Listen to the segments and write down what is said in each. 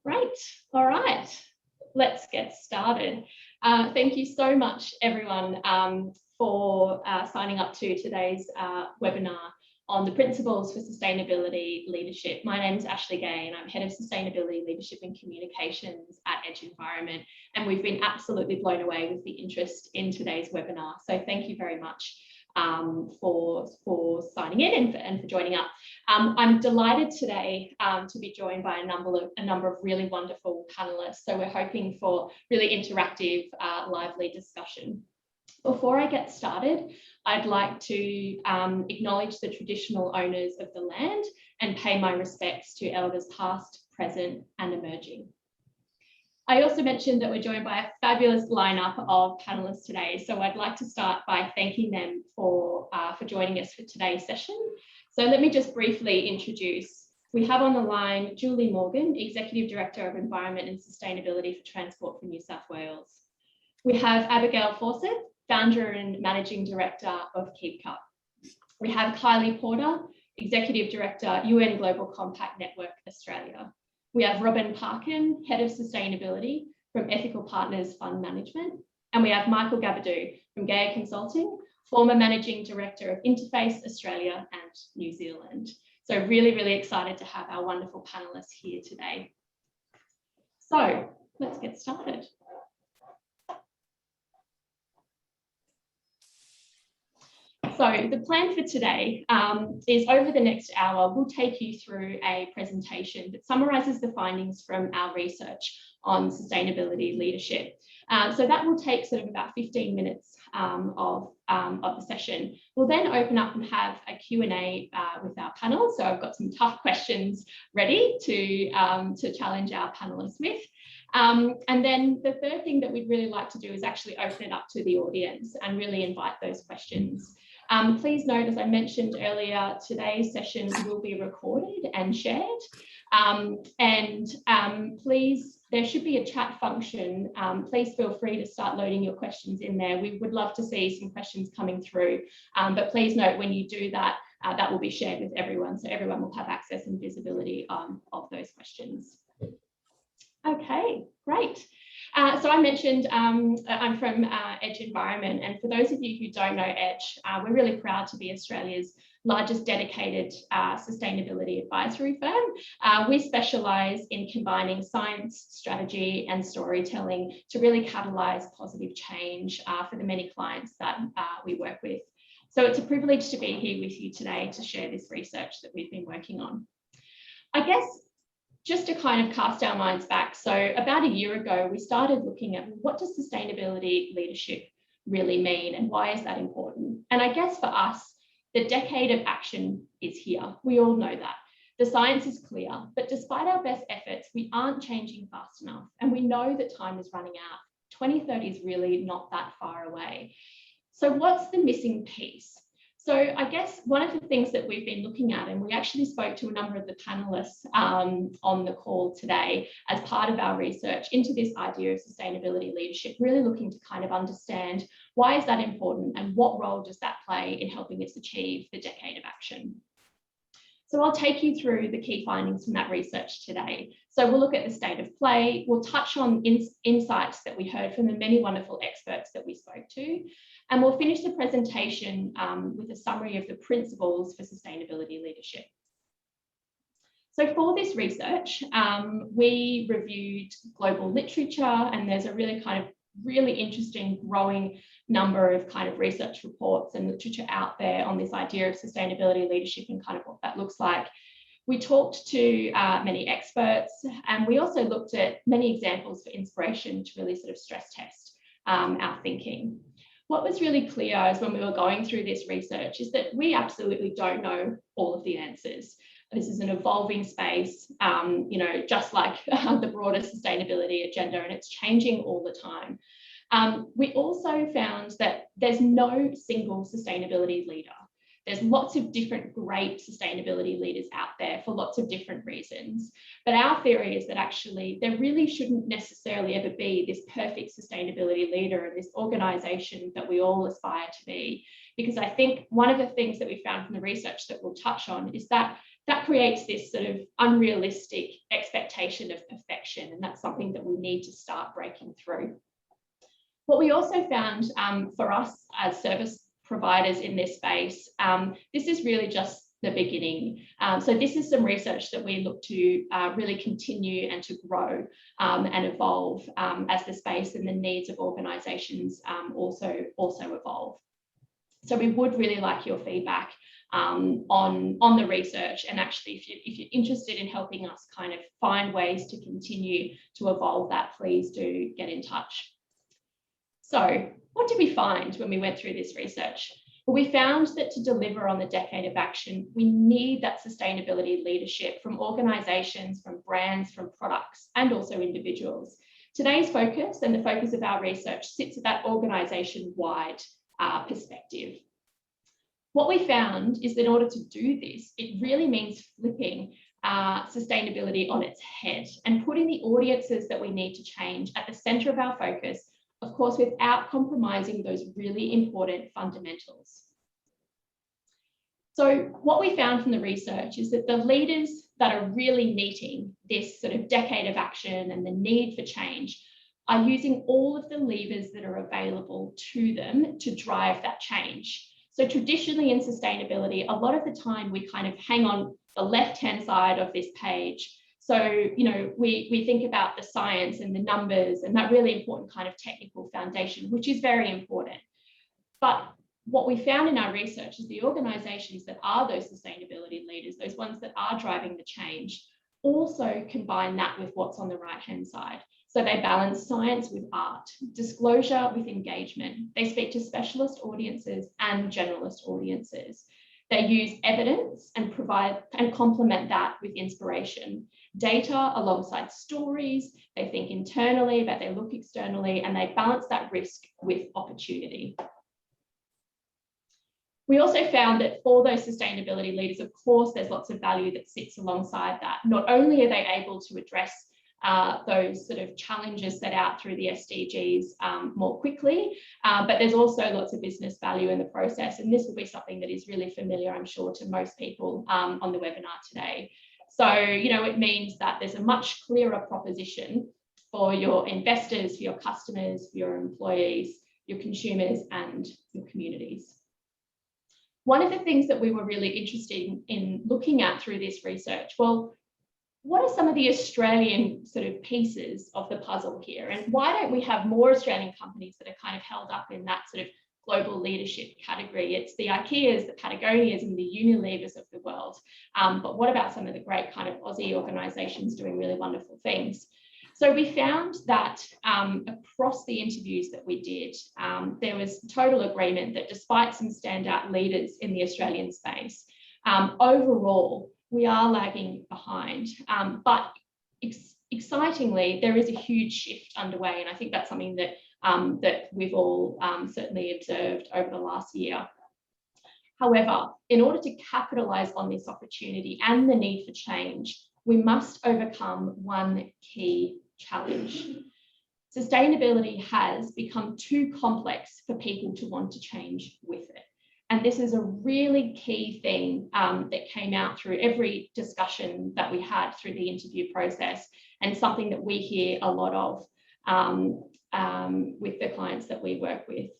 Great. All right, let's get started. Thank you so much, everyone, for signing up to today's webinar on the Principles for Sustainability Leadership. My name is Ashleigh Gay and I'm Head of Sustainability Leadership and Communications at Edge Environment. And we've been absolutely blown away with the interest in today's webinar. So thank you very much for signing in and for joining up. I'm delighted today to be joined by a number of really wonderful panelists. So we're hoping for really interactive, lively discussion. Before I get started, I'd like to acknowledge the traditional owners of the land and pay my respects to elders past, present, and emerging. I also mentioned that we're joined by a fabulous lineup of panelists today. So I'd like to start by thanking them for joining us for today's session. So let me just briefly introduce. We have on the line Julie Morgan, Executive Director of Environment and Sustainability for Transport for New South Wales. We have Abigail Fawcett, Founder and Managing Director of Keep Cup. We have Kylie Porter, Executive Director, UN Global Compact Network Australia. We have Robin Parkin, Head of Sustainability from Ethical Partners Fund Management. And we have Michael Gabadou from Gay Consulting, former Managing Director of Interface Australia and New Zealand. So really, really excited to have our wonderful panelists here today. So let's get started. So the plan for today is over the next hour, we'll take you through a presentation that summarises the findings from our research on sustainability leadership. So that will take sort of about 15 minutes of the session. We'll then open up and have a Q&A with our panel. So I've got some tough questions ready to challenge our panelists with. And then the third thing that we'd really like to do is actually open it up to the audience and really invite those questions. Please note, as I mentioned earlier, today's session will be recorded and shared. Please, there should be a chat function. Please feel free to start loading your questions in there. We would love to see some questions coming through. But please note when you do that, that will be shared with everyone. So everyone will have access and visibility of those questions. Okay, great. So I mentioned I'm from Edge Environment, and for those of you who don't know Edge, we're really proud to be Australia's largest dedicated sustainability advisory firm. We specialise in combining science, strategy and storytelling to really catalyse positive change for the many clients that we work with. So it's a privilege to be here with you today to share this research that we've been working on. I guess just to kind of cast our minds back, so about a year ago, we started looking at what does sustainability leadership really mean and why is that important? And I guess for us, the decade of action is here. We all know that. The science is clear, but despite our best efforts, we aren't changing fast enough. And we know that time is running out. 2030 is really not that far away. So what's the missing piece? So I guess one of the things that we've been looking at, and we actually spoke to a number of the panelists on the call today as part of our research into this idea of sustainability leadership, really looking to kind of understand why is that important and what role does that play in helping us achieve the decade of action. So I'll take you through the key findings from that research today. So we'll look at the state of play, we'll touch on insights that we heard from the many wonderful experts that we spoke to, and we'll finish the presentation with a summary of the principles for sustainability leadership. So for this research, we reviewed global literature, and there's a really interesting growing number of kind of research reports and literature out there on this idea of sustainability leadership and kind of what that looks like. We talked to many experts, and we also looked at many examples for inspiration to really sort of stress test our thinking. What was really clear as when we were going through this research is that we absolutely don't know all of the answers. This is an evolving space, just like the broader sustainability agenda, and it's changing all the time. We also found that there's no single sustainability leader. There's lots of different great sustainability leaders out there for lots of different reasons. But our theory is that actually there really shouldn't necessarily ever be this perfect sustainability leader and this organization that we all aspire to be. Because I think one of the things that we found from the research that we'll touch on is that creates this sort of unrealistic expectation of perfection. And that's something that we need to start breaking through. What we also found for us as service providers in this space, this is really just the beginning. So this is some research that we look to really continue and to grow and evolve as the space and the needs of organisations also evolve. So we would really like your feedback on the research, and actually if you're interested in helping us kind of find ways to continue to evolve that, please do get in touch. So what did we find when we went through this research? Well, we found that to deliver on the decade of action, we need that sustainability leadership from organisations, from brands, from products, and also individuals. Today's focus and the focus of our research sits at that organisation-wide perspective. What we found is that in order to do this, it really means flipping sustainability on its head and putting the audiences that we need to change at the centre of our focus, of course, without compromising those really important fundamentals. So what we found from the research is that the leaders that are really meeting this sort of decade of action and the need for change are using all of the levers that are available to them to drive that change. So traditionally in sustainability, a lot of the time we kind of hang on the left-hand side of this page. So, you know, we think about the science and the numbers and that really important kind of technical foundation, which is very important. But what we found in our research is the organisations that are those sustainability leaders, those ones that are driving the change, also combine that with what's on the right-hand side. So they balance science with art, disclosure with engagement. They speak to specialist audiences and generalist audiences. They use evidence and provide and complement that with inspiration. Data alongside stories. They think internally, but they look externally, and they balance that risk with opportunity. We also found that for those sustainability leaders, of course, there's lots of value that sits alongside that. Not only are they able to address those sort of challenges set out through the SDGs more quickly, but there's also lots of business value in the process. And this will be something that is really familiar, I'm sure, to most people on the webinar today. So, you know, it means that there's a much clearer proposition for your investors, for your customers, for your employees, your consumers, and your communities. One of the things that we were really interested in looking at through this research, well, what are some of the Australian sort of pieces of the puzzle here? And why don't we have more Australian companies that are kind of held up in that sort of global leadership category? It's the IKEAs, the Patagonias, and the Unilevers of the world. But what about some of the great kind of Aussie organisations doing really wonderful things? So we found that across the interviews that we did, there was total agreement that despite some standout leaders in the Australian space, overall, we are lagging behind. But excitingly, there is a huge shift underway, and I think that's something that that we've all certainly observed over the last year. However, in order to capitalise on this opportunity and the need for change, we must overcome one key challenge. Sustainability has become too complex for people to want to change with it. And this is a really key thing that came out through every discussion that we had through the interview process, and something that we hear a lot of with the clients that we work with.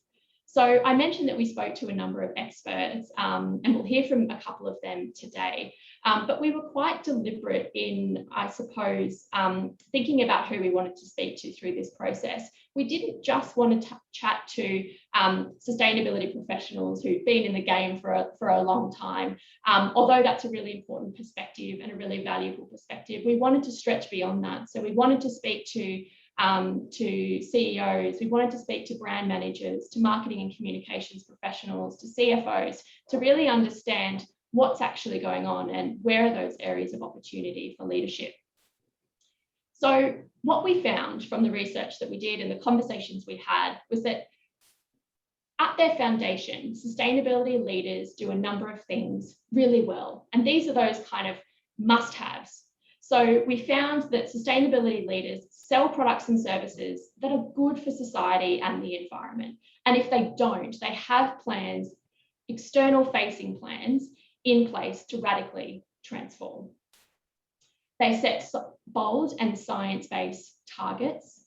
So I mentioned that we spoke to a number of experts, and we'll hear from a couple of them today. But we were quite deliberate in, I suppose, thinking about who we wanted to speak to through this process. We didn't just want to chat to sustainability professionals who've been in the game for a long time, although that's a really important perspective and a really valuable perspective. We wanted to stretch beyond that. So we wanted to speak to CEOs, we wanted to speak to brand managers, to marketing and communications professionals, to CFOs, to really understand what's actually going on and where are those areas of opportunity for leadership. So what we found from the research that we did and the conversations we had was that at at their foundation, sustainability leaders do a number of things really well. And these are those kind of must-haves. So we found that sustainability leaders sell products and services that are good for society and the environment. And if they don't, they have plans, external facing plans in place to radically transform. They set bold and science-based targets.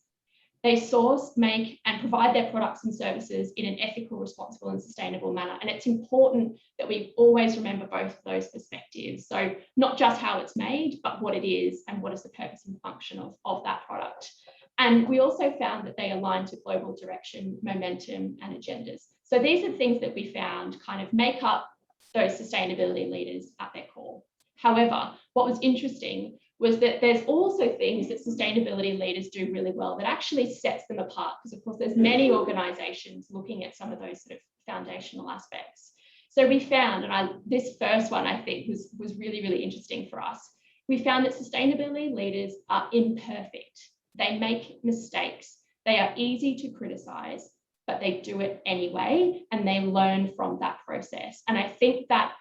They source, make, and provide their products and services in an ethical, responsible, and sustainable manner. And it's important that we always remember both of those perspectives. So not just how it's made, but what it is and what is the purpose and function of that product. And we also found that they align to global direction, momentum, and agendas. So these are things that we found kind of make up those sustainability leaders at their core. However, what was interesting was that there's also things that sustainability leaders do really well that actually sets them apart, because of course there's many organizations looking at some of those sort of foundational aspects. So we found, and this first one I think was really, really interesting for us. We found that sustainability leaders are imperfect. They make mistakes. They are easy to criticize, but they do it anyway, and they learn from that process. And I think that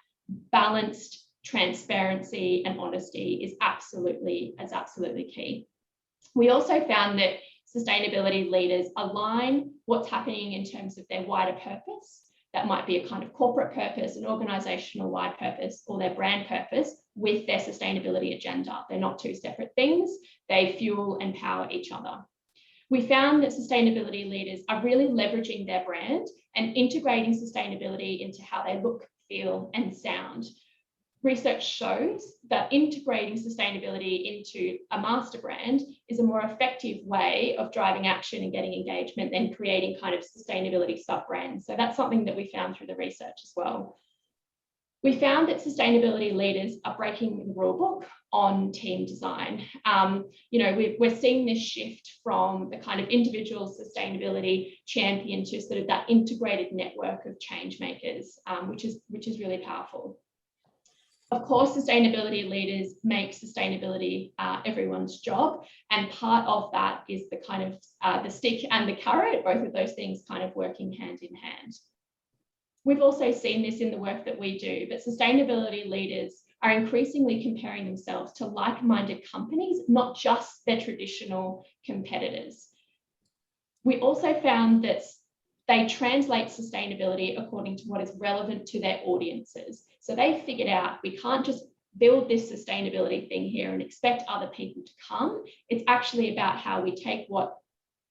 balanced transparency and honesty is absolutely key. We also found that sustainability leaders align what's happening in terms of their wider purpose. That might be a kind of corporate purpose, an organizational wide purpose, or their brand purpose with their sustainability agenda. They're not two separate things. They fuel and power each other. We found that sustainability leaders are really leveraging their brand and integrating sustainability into how they look, feel, and sound. Research shows that integrating sustainability into a master brand is a more effective way of driving action and getting engagement than creating kind of sustainability sub-brands. So that's something that we found through the research as well. We found that sustainability leaders are breaking the rule book on team design. We're seeing this shift from the kind of individual sustainability champion to sort of that integrated network of change makers, which is really powerful. Of course, sustainability leaders make sustainability everyone's job, and part of that is the kind of the stick and the carrot, both of those things kind of working hand in hand. We've also seen this in the work that we do, but sustainability leaders are increasingly comparing themselves to like-minded companies, not just their traditional competitors. We also found that they translate sustainability according to what is relevant to their audiences. So they figured out we can't just build this sustainability thing here and expect other people to come. It's actually about how we take what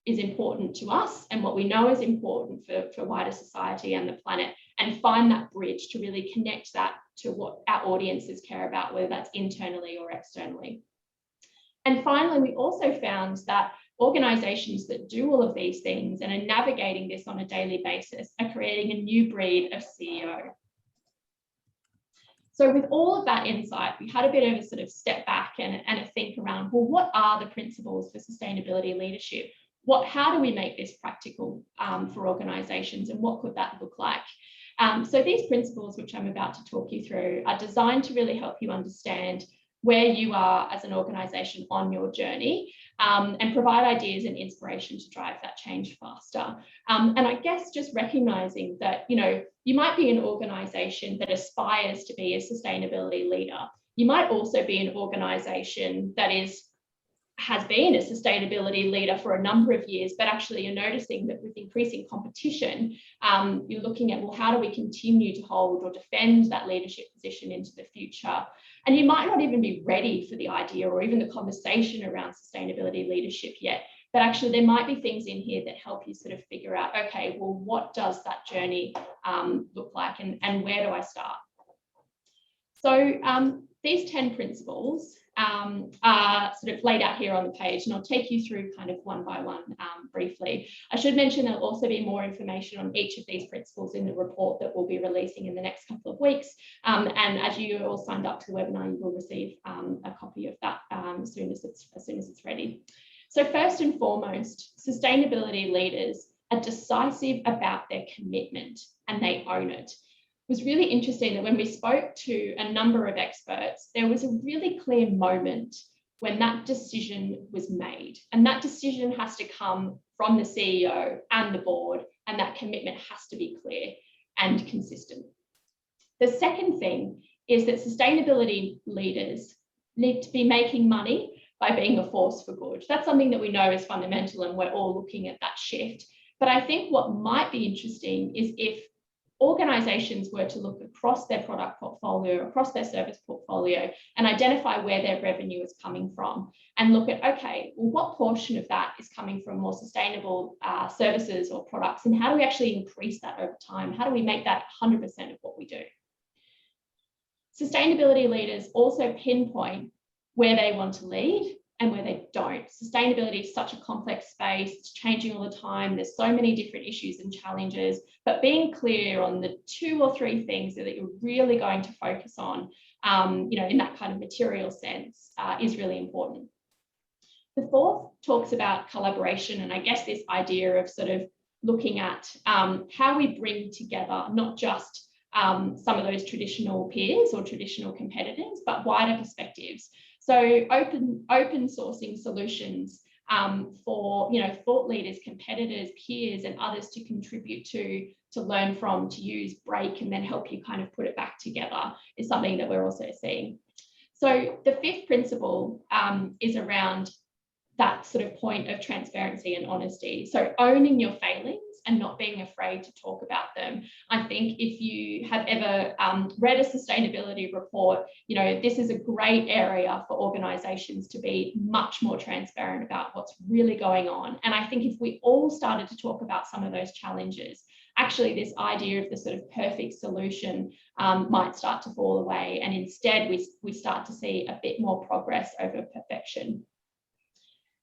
is important to us and what we know is important for wider society and the planet, and find that bridge to really connect that to what our audiences care about, whether that's internally or externally. And finally, we also found that organizations that do all of these things and are navigating this on a daily basis are creating a new breed of CEO. So with all of that insight, we had a bit of a sort of step back and a think around, well, what are the principles for sustainability leadership? How do we make this practical for organizations, and what could that look like? So these principles, which I'm about to talk you through, are designed to really help you understand where you are as an organization on your journey, and provide ideas and inspiration to drive that change faster. And I guess just recognizing that, you might be an organization that aspires to be a sustainability leader. You might also be an organization that has been a sustainability leader for a number of years, but actually you're noticing that with increasing competition, you're looking at, well, how do we continue to hold or defend that leadership position into the future? And you might not even be ready for the idea or even the conversation around sustainability leadership yet, but actually there might be things in here that help you sort of figure out, okay, well, what does that journey look like, and where do I start? So these 10 principles are sort of laid out here on the page, and I'll take you through kind of one by one briefly. I should mention there'll also be more information on each of these principles in the report that we'll be releasing in the next couple of weeks. And as you all signed up to the webinar, you will receive a copy of that as soon as it's ready. So first and foremost, sustainability leaders are decisive about their commitment, and they own it. It was really interesting that when we spoke to a number of experts, there was a really clear moment when that decision was made. And that decision has to come from the CEO and the board, and that commitment has to be clear and consistent. The second thing is that sustainability leaders need to be making money by being a force for good. That's something that we know is fundamental, and we're all looking at that shift. But I think what might be interesting is if organizations were to look across their product portfolio, across their service portfolio, and identify where their revenue is coming from, and look at, okay, well, what portion of that is coming from more sustainable services or products, and how do we actually increase that over time? How do we make that 100% of what we do? Sustainability leaders also pinpoint where they want to lead and where they don't. Sustainability is such a complex space, it's changing all the time. There's so many different issues and challenges, but being clear on the 2 or 3 things that you're really going to focus on, in that kind of material sense, is really important. The fourth talks about collaboration, and I guess this idea of sort of looking at how we bring together not just some of those traditional peers or traditional competitors, but wider perspectives. So open sourcing solutions for thought leaders, competitors, peers, and others to contribute to learn from, to use, break, and then help you kind of put it back together is something that we're also seeing. So the 5th principle is around that sort of point of transparency and honesty. So owning your failings and not being afraid to talk about them. I think if you have ever read a sustainability report, this is a great area for organizations to be much more transparent about what's really going on. And I think if we all started to talk about some of those challenges, actually this idea of the sort of perfect solution might start to fall away. And instead we start to see a bit more progress over perfection.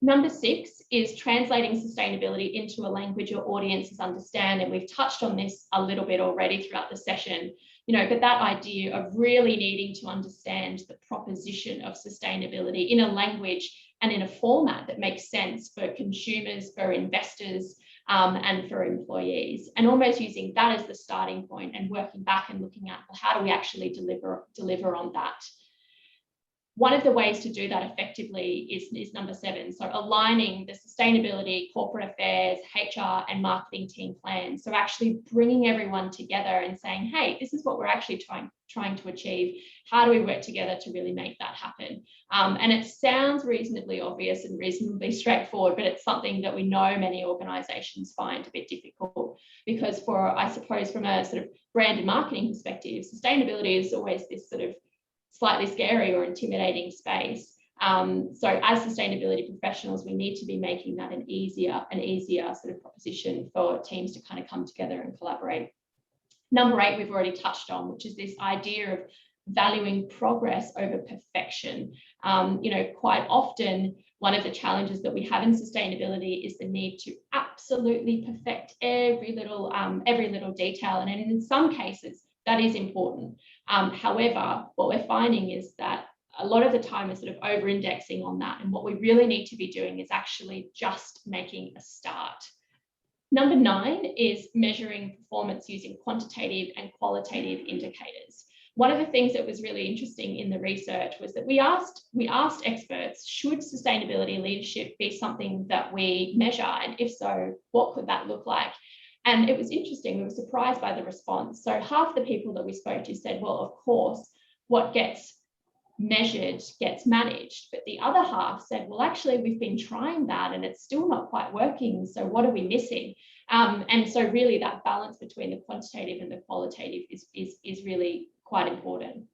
Number 6 is translating sustainability into a language your audiences understand. And we've touched on this a little bit already throughout the session, but that idea of really needing to understand the proposition of sustainability in a language and in a format that makes sense for consumers, for investors, and for employees, and almost using that as the starting point and working back and looking at, well, how do we actually deliver on that? One of the ways to do that effectively is number 7. So aligning the sustainability, corporate affairs, HR, and marketing team plans. So actually bringing everyone together and saying, hey, this is what we're actually trying to achieve. How do we work together to really make that happen? And it sounds reasonably obvious and reasonably straightforward, but it's something that we know many organizations find a bit difficult, because I suppose from a sort of brand and marketing perspective, sustainability is always this sort of slightly scary or intimidating space. So as sustainability professionals, we need to be making that an easier sort of proposition for teams to kind of come together and collaborate. Number 8, we've already touched on, which is this idea of valuing progress over perfection. Quite often, one of the challenges that we have in sustainability is the need to absolutely perfect every little detail. And in some cases, that is important. However, what we're finding is that a lot of the time we're sort of over-indexing on that. And what we really need to be doing is actually just making a start. Number 9 is measuring performance using quantitative and qualitative indicators. One of the things that was really interesting in the research was that we asked experts, should sustainability leadership be something that we measure? And if so, what could that look like? And it was interesting, we were surprised by the response. So half the people that we spoke to said, well, of course, what gets measured gets managed. But the other half said, well, actually, we've been trying that and it's still not quite working. So what are we missing? And so really that balance between the quantitative and the qualitative is really quite important.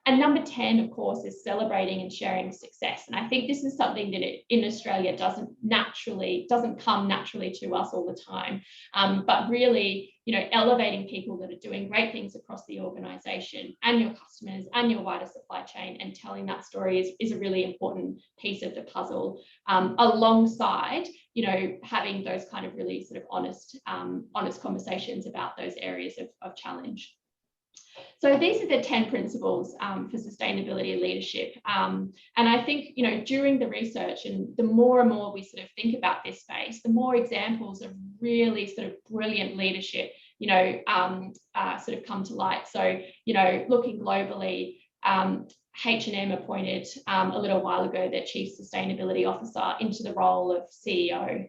And number 10, of course, is celebrating and sharing success. And I think this is something that in Australia doesn't come naturally to us all the time. But really, elevating people that are doing great things across the organisation and your customers and your wider supply chain, and telling that story is a really important piece of the puzzle, alongside, having those kind of really sort of honest conversations about those areas of challenge. So these are the 10 principles for sustainability leadership. And I think, during the research, and the more and more we sort of think about this space, the more examples of really sort of brilliant leadership, sort of come to light. So, looking globally, H&M appointed a little while ago their Chief Sustainability Officer into the role of CEO.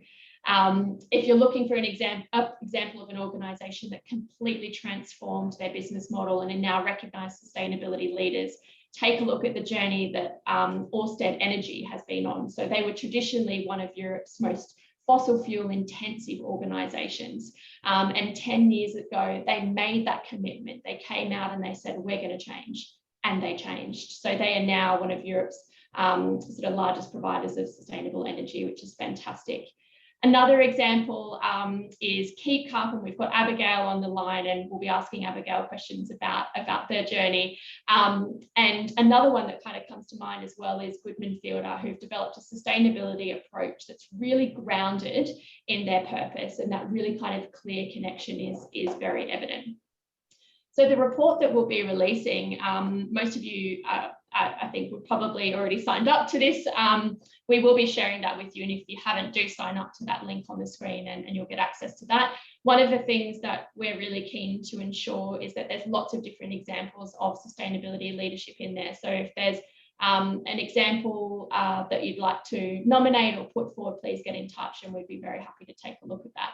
If you're looking for an example of an organisation that completely transformed their business model and are now recognised sustainability leaders, take a look at the journey that Ørsted Energy has been on. So they were traditionally one of Europe's most fossil fuel intensive organisations. And 10 years ago, they made that commitment. They came out and they said, we're going to change. And they changed. So they are now one of Europe's sort of largest providers of sustainable energy, which is fantastic. Another example is Keep Cup, and we've got Abigail on the line, and we'll be asking Abigail questions about their journey. And another one that kind of comes to mind as well is Goodman Fielder, who've developed a sustainability approach that's really grounded in their purpose, and that really kind of clear connection is very evident. So the report that we'll be releasing, most of you, I think, would probably already signed up to this. We will be sharing that with you, and if you haven't, do sign up to that link on the screen and you'll get access to that. One of the things that we're really keen to ensure is that there's lots of different examples of sustainability leadership in there. So if there's an example that you'd like to nominate or put forward, please get in touch and we'd be very happy to take a look at that.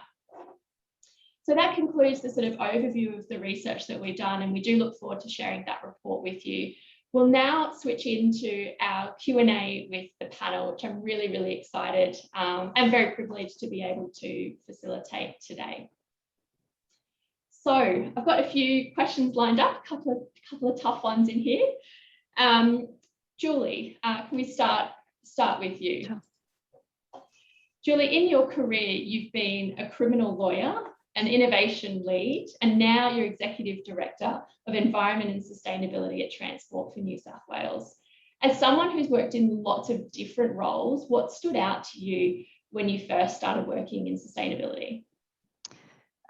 So that concludes the sort of overview of the research that we've done, and we do look forward to sharing that report with you. We'll now switch into our Q&A with the panel, which I'm really, really excited and very privileged to be able to facilitate today. So I've got a few questions lined up, a couple of tough ones in here. Julie, can we start with you? Sure. Julie, in your career, you've been a criminal lawyer, an innovation lead, and now you're Executive Director of Environment and Sustainability at Transport for New South Wales. As someone who's worked in lots of different roles, what stood out to you when you first started working in sustainability?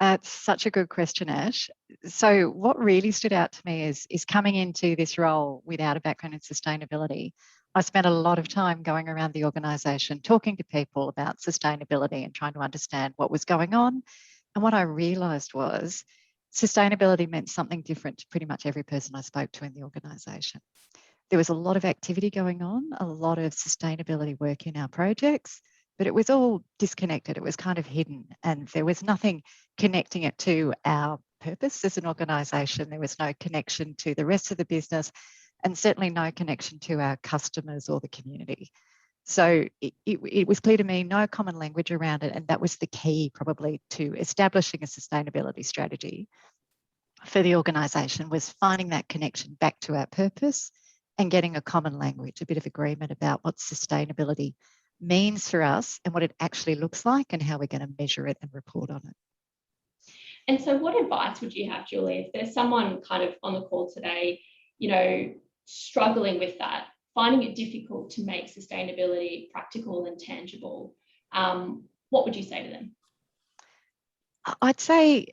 It's such a good question, Ash. So what really stood out to me is coming into this role without a background in sustainability. I spent a lot of time going around the organisation, talking to people about sustainability and trying to understand what was going on. And what I realised was sustainability meant something different to pretty much every person I spoke to in the organisation. There was a lot of activity going on, a lot of sustainability work in our projects, but it was all disconnected. It was kind of hidden, and there was nothing connecting it to our purpose as an organisation. There was no connection to the rest of the business, and certainly no connection to our customers or the community. So it was clear to me, no common language around it, and that was the key probably to establishing a sustainability strategy for the organisation, was finding that connection back to our purpose and getting a common language, a bit of agreement about what sustainability means for us and what it actually looks like and how we're going to measure it and report on it. And so what advice would you have, Julie, if there's someone kind of on the call today, you know, struggling with that, finding it difficult to make sustainability practical and tangible, what would you say to them? I'd say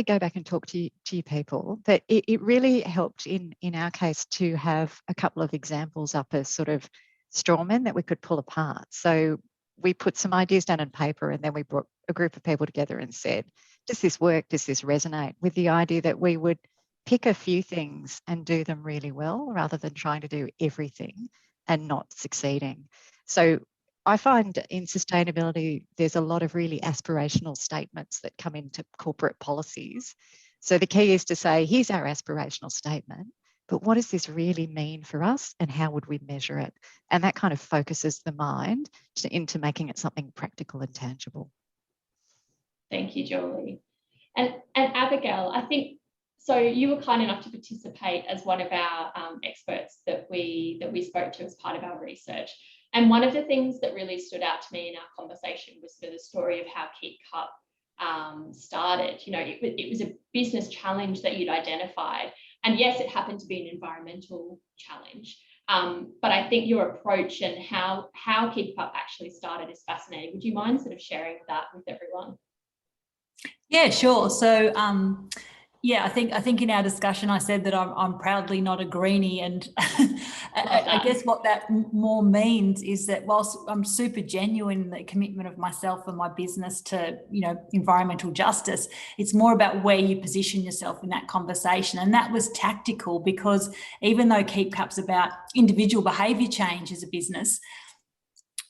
go back and talk to your people. That it really helped in our case to have a couple of examples up as sort of strawmen that we could pull apart. So we put some ideas down on paper, and then we brought a group of people together and said, does this work? Does this resonate? With the idea that we would pick a few things and do them really well rather than trying to do everything and not succeeding. So I find in sustainability, there's a lot of really aspirational statements that come into corporate policies. So the key is to say, here's our aspirational statement, but what does this really mean for us and how would we measure it? And that kind of focuses the mind into making it something practical and tangible. Thank you, Jolie. And Abigail, I think, so you were kind enough to participate as one of our experts that we spoke to as part of our research. And one of the things that really stood out to me in our conversation was sort of the story of how Keep Cup started. You know, it was a business challenge that you'd identified. And yes, it happened to be an environmental challenge. But I think your approach and how Keep Cup actually started is fascinating. Would you mind sort of sharing that with everyone? Yeah, sure. So Yeah, I think in our discussion I said that I'm proudly not a greenie, and I guess what that more means is that whilst I'm super genuine in the commitment of myself and my business to, you know, environmental justice, it's more about where you position yourself in that conversation. And that was tactical, because even though Keep Cup's about individual behaviour change as a business,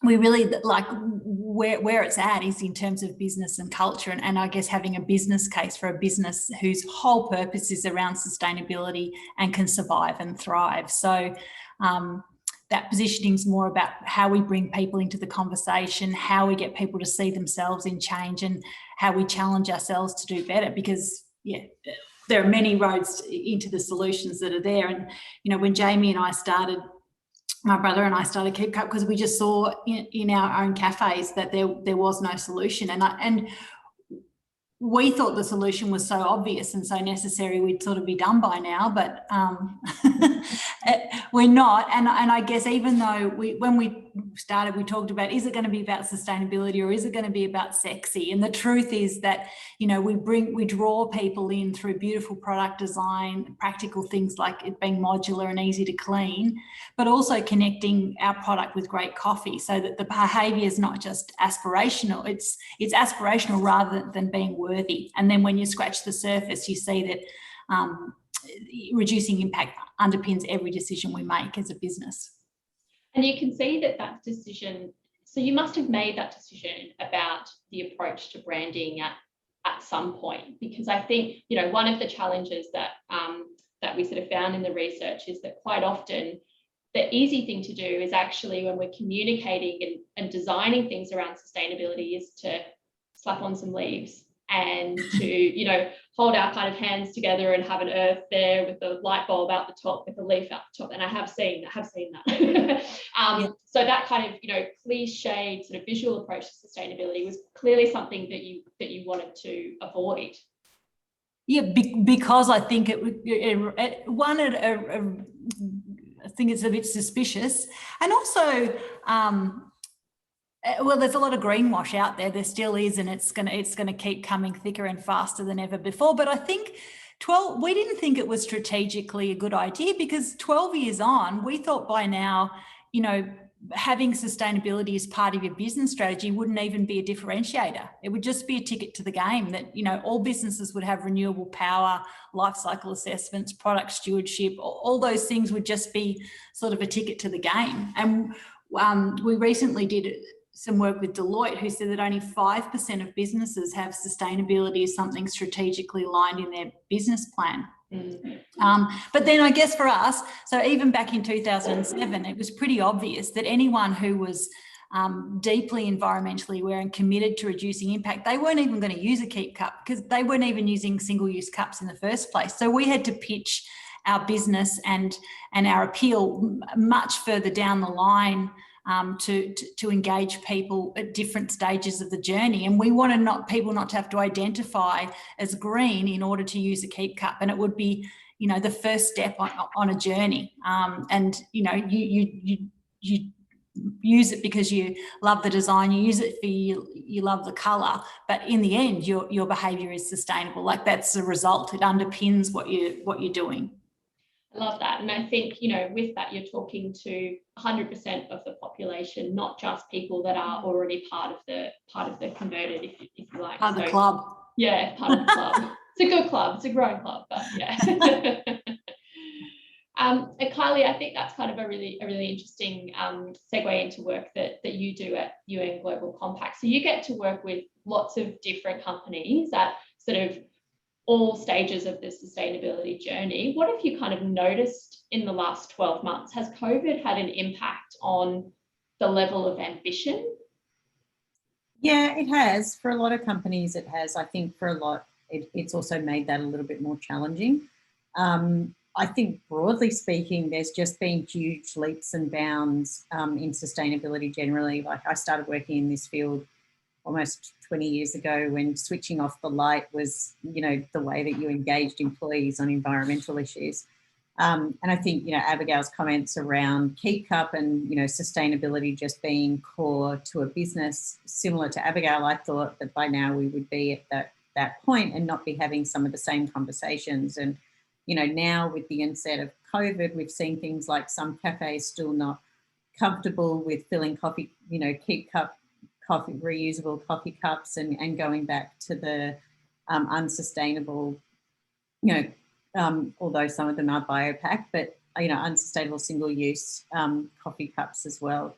we really like where it's at is in terms of business and culture, and I guess having a business case for a business whose whole purpose is around sustainability and can survive and thrive. So that positioning is more about how we bring people into the conversation, how we get people to see themselves in change, and how we challenge ourselves to do better, because there are many roads into the solutions that are there. And, you know, when Jamie and I started, my brother and I started Keep Cup, because we just saw in our own cafes that there was no solution. And we thought the solution was so obvious and so necessary, we'd sort of be done by now, but we're not. And I guess even though when we started, we talked about, is it going to be about sustainability or is it going to be about sexy? And the truth is that, you know, we draw people in through beautiful product design, practical things like it being modular and easy to clean, but also connecting our product with great coffee, so that the behaviour is not just aspirational, it's aspirational rather than being worthy. And then when you scratch the surface, you see that reducing impact underpins every decision we make as a business. And you can see that decision, so you must have made that decision about the approach to branding at some point, because I think, you know, one of the challenges that we sort of found in the research is that quite often the easy thing to do is actually, when we're communicating and designing things around sustainability, is to slap on some leaves and to, you know, hold our kind of hands together and have an earth there with the light bulb out the top, with the leaf out the top. And I have seen that. So that kind of, you know, cliched sort of visual approach to sustainability was clearly something that you wanted to avoid. Yeah, because I think I think it's a bit suspicious, and also well, there's a lot of greenwash out there. There still is, and it's gonna keep coming thicker and faster than ever before. But I think we didn't think it was strategically a good idea, because 12 years on, we thought by now, you know, having sustainability as part of your business strategy wouldn't even be a differentiator. It would just be a ticket to the game, that, you know, all businesses would have renewable power, life cycle assessments, product stewardship, all those things would just be sort of a ticket to the game. And we recently did some work with Deloitte, who said that only 5% of businesses have sustainability as something strategically aligned in their business plan. But then I guess for us, so even back in 2007, it was pretty obvious that anyone who was deeply environmentally aware and committed to reducing impact, they weren't even going to use a Keep Cup, because they weren't even using single-use cups in the first place. So we had to pitch our business and our appeal much further down the line to engage people at different stages of the journey. And we wanted people not to have to identify as green in order to use a Keep Cup. And it would be, you know, the first step on a journey. And, you know, you use it because you love the design, you use it for you love the colour, but in the end, your behaviour is sustainable. Like, that's the result. It underpins what you're doing. I love that. And I think, you know, with that, you're talking to 100% of the population, not just people that are already part of the converted, if you like. Part of the club. Yeah, part of the club. It's a good club. It's a growing club, but yeah. And Kylie, I think that's kind of a really interesting segue into work that you do at UN Global Compact. So you get to work with lots of different companies at sort of all stages of the sustainability journey. What have you kind of noticed in the last 12 months? Has COVID had an impact on the level of ambition? Yeah, it has. For a lot of companies, it has. I think for a lot, it's also made that a little bit more challenging. I think broadly speaking, there's just been huge leaps and bounds in sustainability generally. Like, I started working in this field almost 20 years ago, when switching off the light was, you know, the way that you engaged employees on environmental issues. And I think, you know, Abigail's comments around Keep Cup and, you know, sustainability just being core to a business, similar to Abigail, I thought that by now we would be at that point and not be having some of the same conversations. And, you know, now with the onset of COVID, we've seen things like some cafes still not comfortable with filling coffee, you know, coffee, reusable coffee cups, and going back to the unsustainable, you know, although some of them are biopack, but, you know, unsustainable single-use coffee cups as well.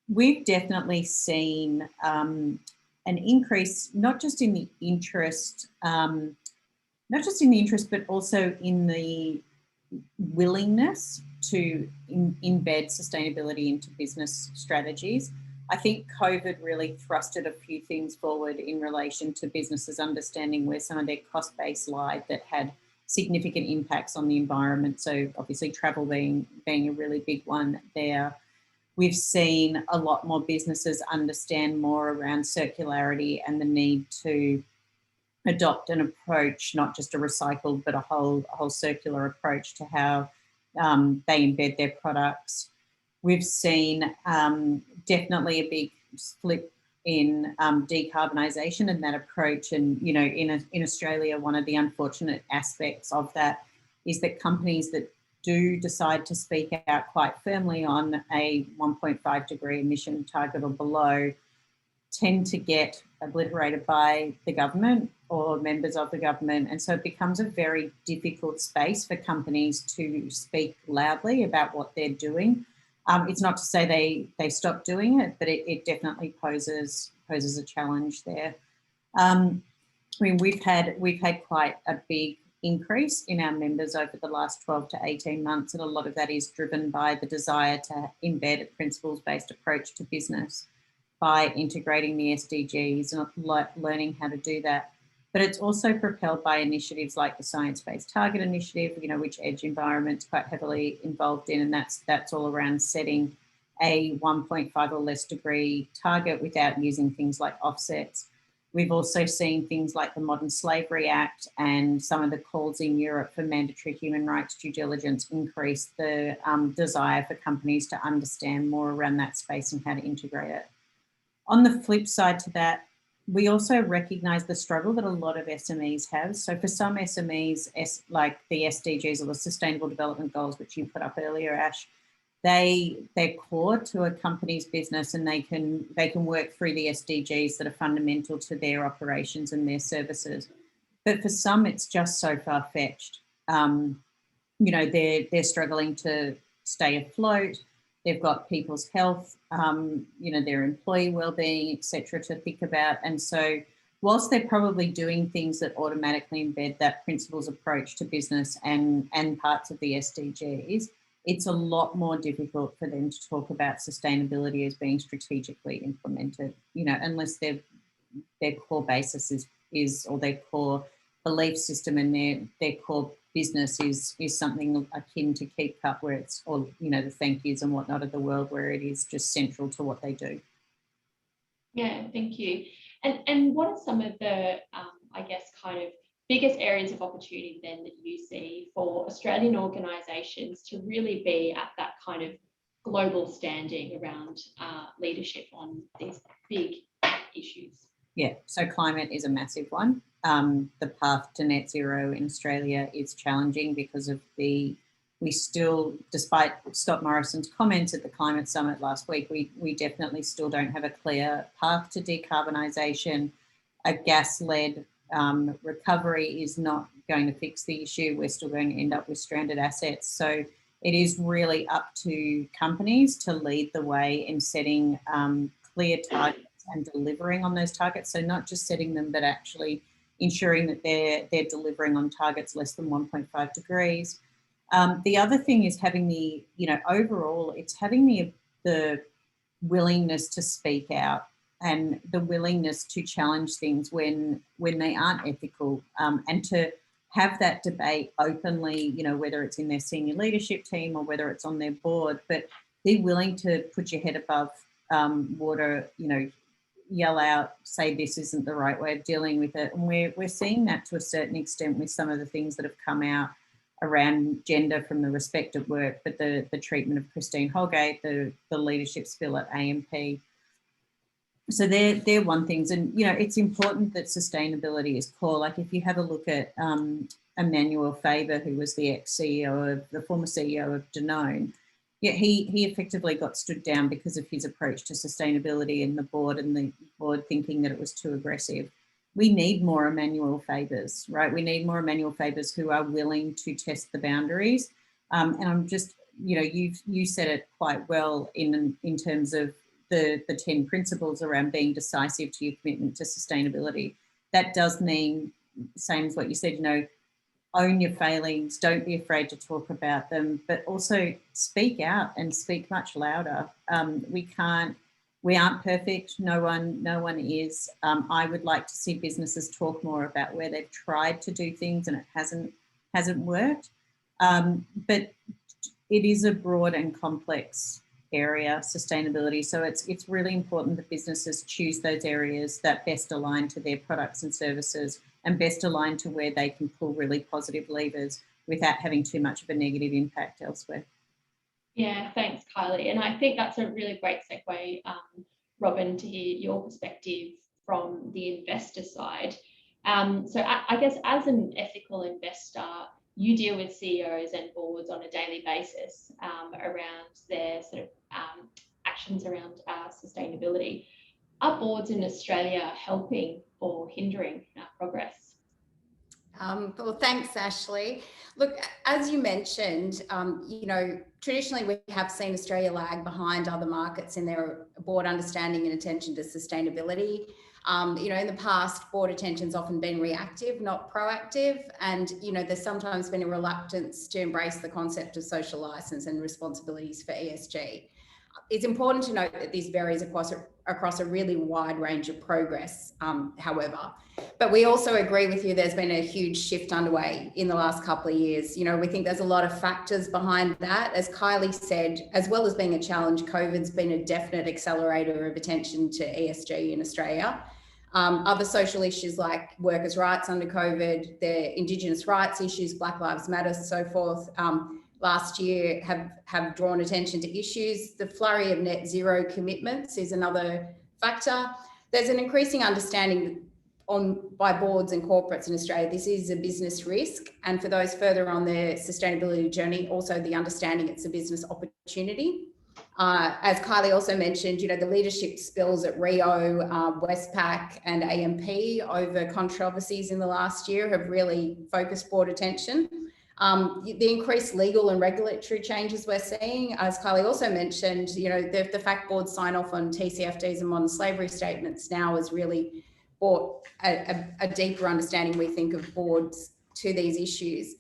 We've definitely seen an increase, not just in the interest, but also in the willingness to embed sustainability into business strategies. I think COVID really thrusted a few things forward in relation to businesses understanding where some of their cost base lied that had significant impacts on the environment. So obviously travel being a really big one there. We've seen a lot more businesses understand more around circularity and the need to adopt an approach, not just a recycled, but a whole circular approach to how they embed their products. We've seen definitely a big flip in decarbonisation and that approach. And, you know, in Australia, one of the unfortunate aspects of that is that companies that do decide to speak out quite firmly on a 1.5 degree emission target or below tend to get obliterated by the government or members of the government. And so it becomes a very difficult space for companies to speak loudly about what they're doing. It's not to say they stop doing it, but it definitely poses a challenge there. I mean, we've had quite a big increase in our members over the last 12 to 18 months, and a lot of that is driven by the desire to embed a principles-based approach to business by integrating the SDGs and learning how to do that. But it's also propelled by initiatives like the Science Based Target Initiative, you know, which Edge Environment's quite heavily involved in, and that's all around setting a 1.5 or less degree target without using things like offsets. We've also seen things like the Modern Slavery Act and some of the calls in Europe for mandatory human rights due diligence increase the desire for companies to understand more around that space and how to integrate it. On the flip side to that, we also recognise the struggle that a lot of SMEs have. So for some SMEs, like the SDGs or the Sustainable Development Goals, which you put up earlier, Ash, they're core to a company's business, and they can work through the SDGs that are fundamental to their operations and their services. But for some, it's just so far-fetched. You know, they're struggling to stay afloat. They've got people's health, you know, their employee wellbeing, etc., to think about. And so whilst they're probably doing things that automatically embed that principles approach to business and parts of the SDGs, it's a lot more difficult for them to talk about sustainability as being strategically implemented, you know, unless their core basis is or their core belief system and their core business is something akin to Keep Cup, where it's all, you know, the thank yous and whatnot of the world, where it is just central to what they do. Yeah, thank you. And what are some of the, I guess, kind of biggest areas of opportunity then that you see for Australian organisations to really be at that kind of global standing around leadership on these big issues? Yeah, so climate is a massive one. The path to net zero in Australia is challenging because of we still, despite Scott Morrison's comments at the Climate Summit last week, we definitely still don't have a clear path to decarbonisation. A gas-led recovery is not going to fix the issue. We're still going to end up with stranded assets. So it is really up to companies to lead the way in setting clear targets and delivering on those targets. So not just setting them, but actually ensuring that they're delivering on targets less than 1.5 degrees. The other thing is having the, you know, overall, it's having the willingness to speak out and the willingness to challenge things when they aren't ethical, and to have that debate openly, you know, whether it's in their senior leadership team or whether it's on their board, but be willing to put your head above water, you know, yell out, say this isn't the right way of dealing with it. And we're seeing that to a certain extent with some of the things that have come out around gender from the Respect at Work, but the treatment of Christine Holgate, the leadership spill at AMP. So they're one things. And, you know, it's important that sustainability is core. Like if you have a look at Emmanuel Faber, who was the former CEO of Danone, yeah, he effectively got stood down because of his approach to sustainability in the board, and the board thinking that it was too aggressive. We need more Emmanuel Fabers, right? We need more Emmanuel Fabers who are willing to test the boundaries. And I'm just, you know, you said it quite well in terms of the 10 principles around being decisive to your commitment to sustainability. That does mean, same as what you said, you know, own your failings, don't be afraid to talk about them, but also speak out and speak much louder. We aren't perfect. No one is. I would like to see businesses talk more about where they've tried to do things and it hasn't worked. But it is a broad and complex area, sustainability. So it's really important that businesses choose those areas that best align to their products and services and best align to where they can pull really positive levers without having too much of a negative impact elsewhere. Yeah, thanks, Kylie. And I think that's a really great segue, Robin, to hear your perspective from the investor side. So I guess as an ethical investor, you deal with CEOs and boards on a daily basis around their sort of actions around sustainability. Are boards in Australia helping or hindering progress? Well, thanks, Ashleigh. Look, as you mentioned, you know, traditionally we have seen Australia lag behind other markets in their board understanding and attention to sustainability. You know, in the past, board attention's often been reactive, not proactive. And, you know, there's sometimes been a reluctance to embrace the concept of social license and responsibilities for ESG. It's important to note that this varies across a really wide range of progress, however. But we also agree with you, there's been a huge shift underway in the last couple of years. You know, we think there's a lot of factors behind that. As Kylie said, as well as being a challenge, COVID's been a definite accelerator of attention to ESG in Australia. Other social issues like workers' rights under COVID, the Indigenous rights issues, Black Lives Matter, so forth, last year have drawn attention to issues. The flurry of net zero commitments is another factor. There's an increasing understanding by boards and corporates in Australia, this is a business risk. And for those further on their sustainability journey, also the understanding it's a business opportunity. As Kylie also mentioned, you know, the leadership spills at Rio, Westpac and AMP over controversies in the last year have really focused board attention. The increased legal and regulatory changes we're seeing, as Kylie also mentioned, you know, the fact boards sign off on TCFDs and modern slavery statements now has really brought a deeper understanding, we think, of boards to these issues.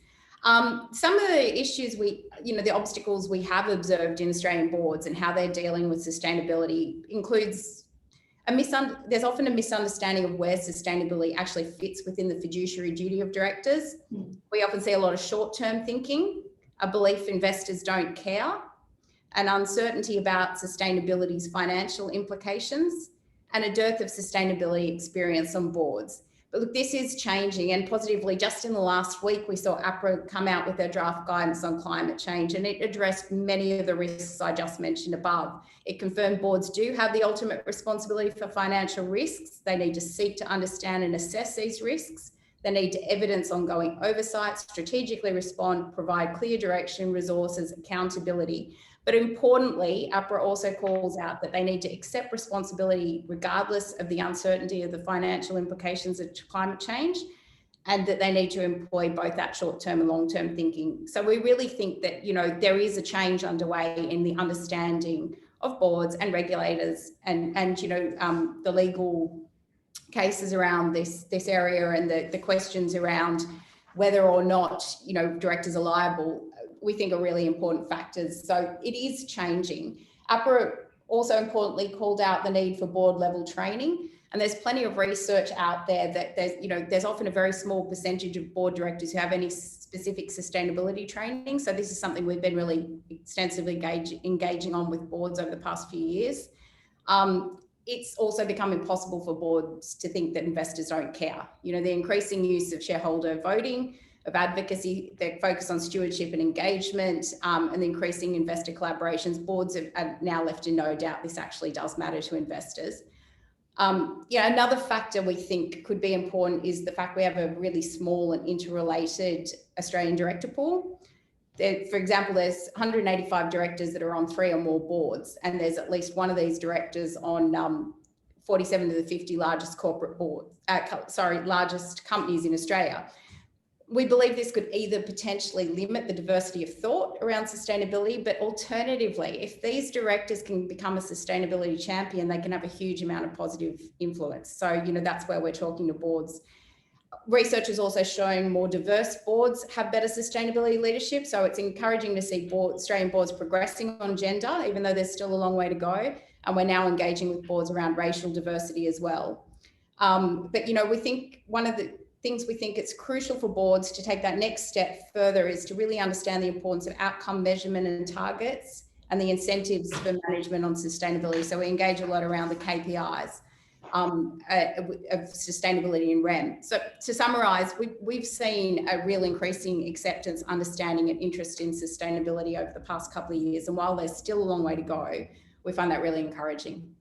Some of the issues the obstacles we have observed in Australian boards and how they're dealing with sustainability includes there's often a misunderstanding of where sustainability actually fits within the fiduciary duty of directors. We often see a lot of short-term thinking, a belief investors don't care, an uncertainty about sustainability's financial implications, and a dearth of sustainability experience on boards. But look, this is changing, and positively, just in the last week, we saw APRA come out with their draft guidance on climate change, and it addressed many of the risks I just mentioned above. It confirmed boards do have the ultimate responsibility for financial risks. They need to seek to understand and assess these risks. They need to evidence ongoing oversight, strategically respond, provide clear direction, resources, accountability. But importantly, APRA also calls out that they need to accept responsibility regardless of the uncertainty of the financial implications of climate change, and that they need to employ both that short-term and long-term thinking. So we really think that, you know, there is a change underway in the understanding of boards and regulators and you know, the legal cases around this area and the questions around whether or not, you know, directors are liable, we think are really important factors. So it is changing. APRA also importantly called out the need for board level training. And there's plenty of research out there that there's often a very small percentage of board directors who have any specific sustainability training. So this is something we've been really extensively engaging on with boards over the past few years. It's also become impossible for boards to think that investors don't care. You know, the increasing use of shareholder voting, of advocacy, their focus on stewardship and engagement, and the increasing investor collaborations, boards are now left in no doubt this actually does matter to investors. Another factor we think could be important is the fact we have a really small and interrelated Australian director pool. For example, there's 185 directors that are on 3 or more boards, and there's at least one of these directors on 47 of the 50 largest corporate boards, largest companies in Australia. We believe this could either potentially limit the diversity of thought around sustainability, but alternatively, if these directors can become a sustainability champion, they can have a huge amount of positive influence. So, that's where we're talking to boards. Research has also shown more diverse boards have better sustainability leadership. So it's encouraging to see Australian boards progressing on gender, even though there's still a long way to go. And we're now engaging with boards around racial diversity as well. But we think one of the things we think it's crucial for boards to take that next step further is to really understand the importance of outcome measurement and targets and the incentives for management on sustainability. So we engage a lot around the KPIs. Of sustainability in REM. So to summarise, we've seen a real increasing acceptance, understanding and interest in sustainability over the past couple of years. And while there's still a long way to go, we find that really encouraging.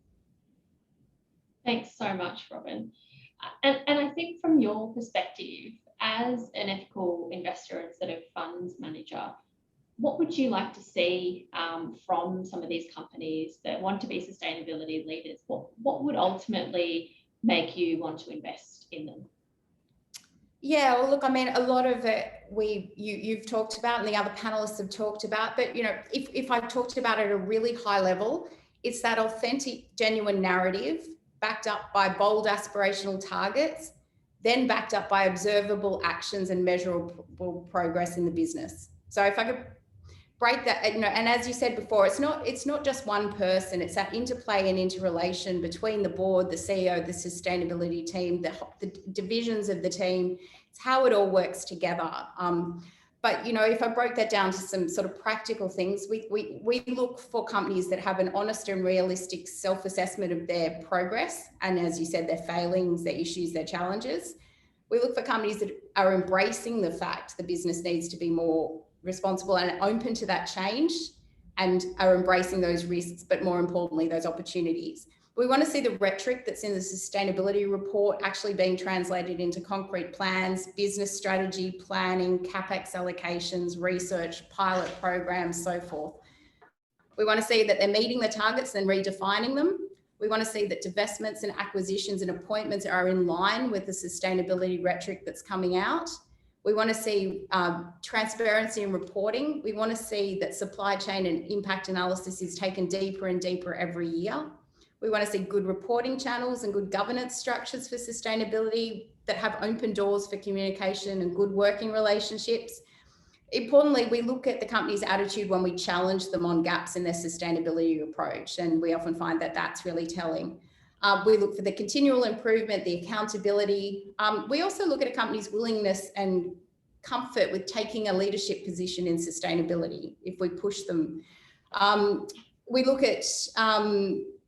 Thanks so much, Robin. And I think from your perspective, as an ethical investor instead of funds manager, what would you like to see from some of these companies that want to be sustainability leaders? What would ultimately make you want to invest in them? Yeah, well, look, I mean, a lot of it you've talked about and the other panelists have talked about, but if I've talked about it at a really high level, it's that authentic, genuine narrative backed up by bold aspirational targets, then backed up by observable actions and measurable progress in the business. So if I could break that, and as you said before, it's not just one person, it's that interplay and interrelation between the board, the CEO, the sustainability team, the divisions of the team. It's how it all works together. But if I broke that down to some sort of practical things, we look for companies that have an honest and realistic self-assessment of their progress, and as you said, their failings, their issues, their challenges. We look for companies that are embracing the fact the business needs to be more responsible and open to that change and are embracing those risks, but more importantly, those opportunities. We want to see the rhetoric that's in the sustainability report actually being translated into concrete plans, business strategy, planning, CapEx allocations, research, pilot programs, so forth. We want to see that they're meeting the targets and redefining them. We want to see that divestments and acquisitions and appointments are in line with the sustainability rhetoric that's coming out. We want to see transparency in reporting. We want to see that supply chain and impact analysis is taken deeper and deeper every year. We want to see good reporting channels and good governance structures for sustainability that have open doors for communication and good working relationships. Importantly, we look at the company's attitude when we challenge them on gaps in their sustainability approach, and we often find that that's really telling. We look for the continual improvement, the accountability. We also look at a company's willingness and comfort with taking a leadership position in sustainability if we push them. We look at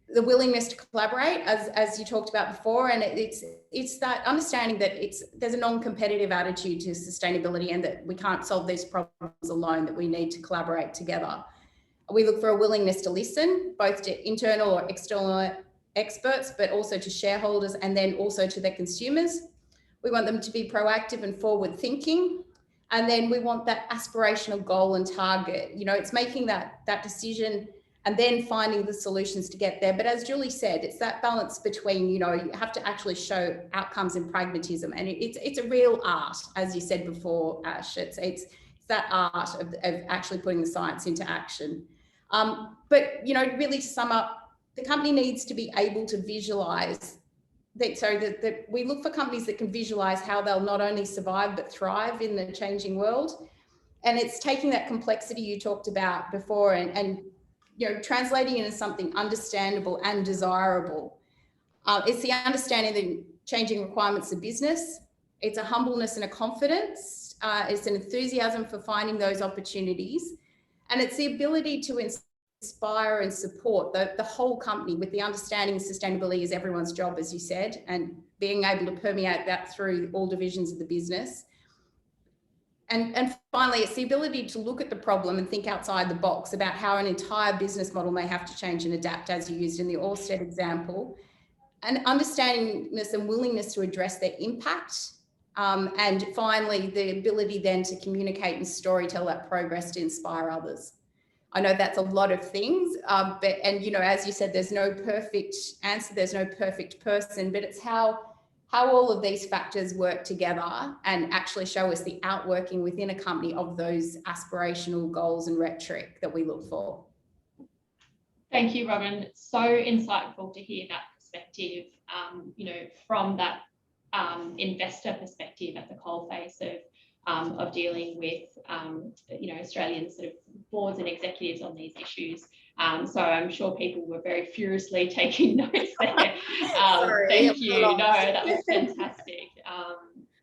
the willingness to collaborate, as you talked about before, and it's that understanding that there's a non-competitive attitude to sustainability and that we can't solve these problems alone, that we need to collaborate together. We look for a willingness to listen, both to internal or external experts, but also to shareholders and then also to their consumers. We want them to be proactive and forward thinking. And then we want that aspirational goal and target. It's making that decision and then finding the solutions to get there. But as Julie said, it's that balance between, you have to actually show outcomes and pragmatism. And it's a real art, as you said before, Ash. It's that art of actually putting the science into action. But, really to sum up, the company needs to be able to visualize that we look for companies that can visualize how they'll not only survive but thrive in the changing world. And it's taking that complexity you talked about before and translating it into something understandable and desirable. It's the understanding of the changing requirements of business. It's a humbleness and a confidence. It's an enthusiasm for finding those opportunities. And it's the ability to inspire and support the whole company with the understanding sustainability is everyone's job, as you said, and being able to permeate that through all divisions of the business. And finally, it's the ability to look at the problem and think outside the box about how an entire business model may have to change and adapt, as you used in the Orsted example, and understandingness and willingness to address their impact. And finally, the ability then to communicate and storytell that progress to inspire others. I know that's a lot of things, and you know, as you said, there's no perfect answer, there's no perfect person, but it's how all of these factors work together and actually show us the outworking within a company of those aspirational goals and rhetoric that we look for. Thank you, Robin. It's so insightful to hear that perspective, you know, from that investor perspective at the coalface of dealing with, you know, Australian sort of boards and executives on these issues. So I'm sure people were very furiously taking notes there. Thank you. No, that was fantastic.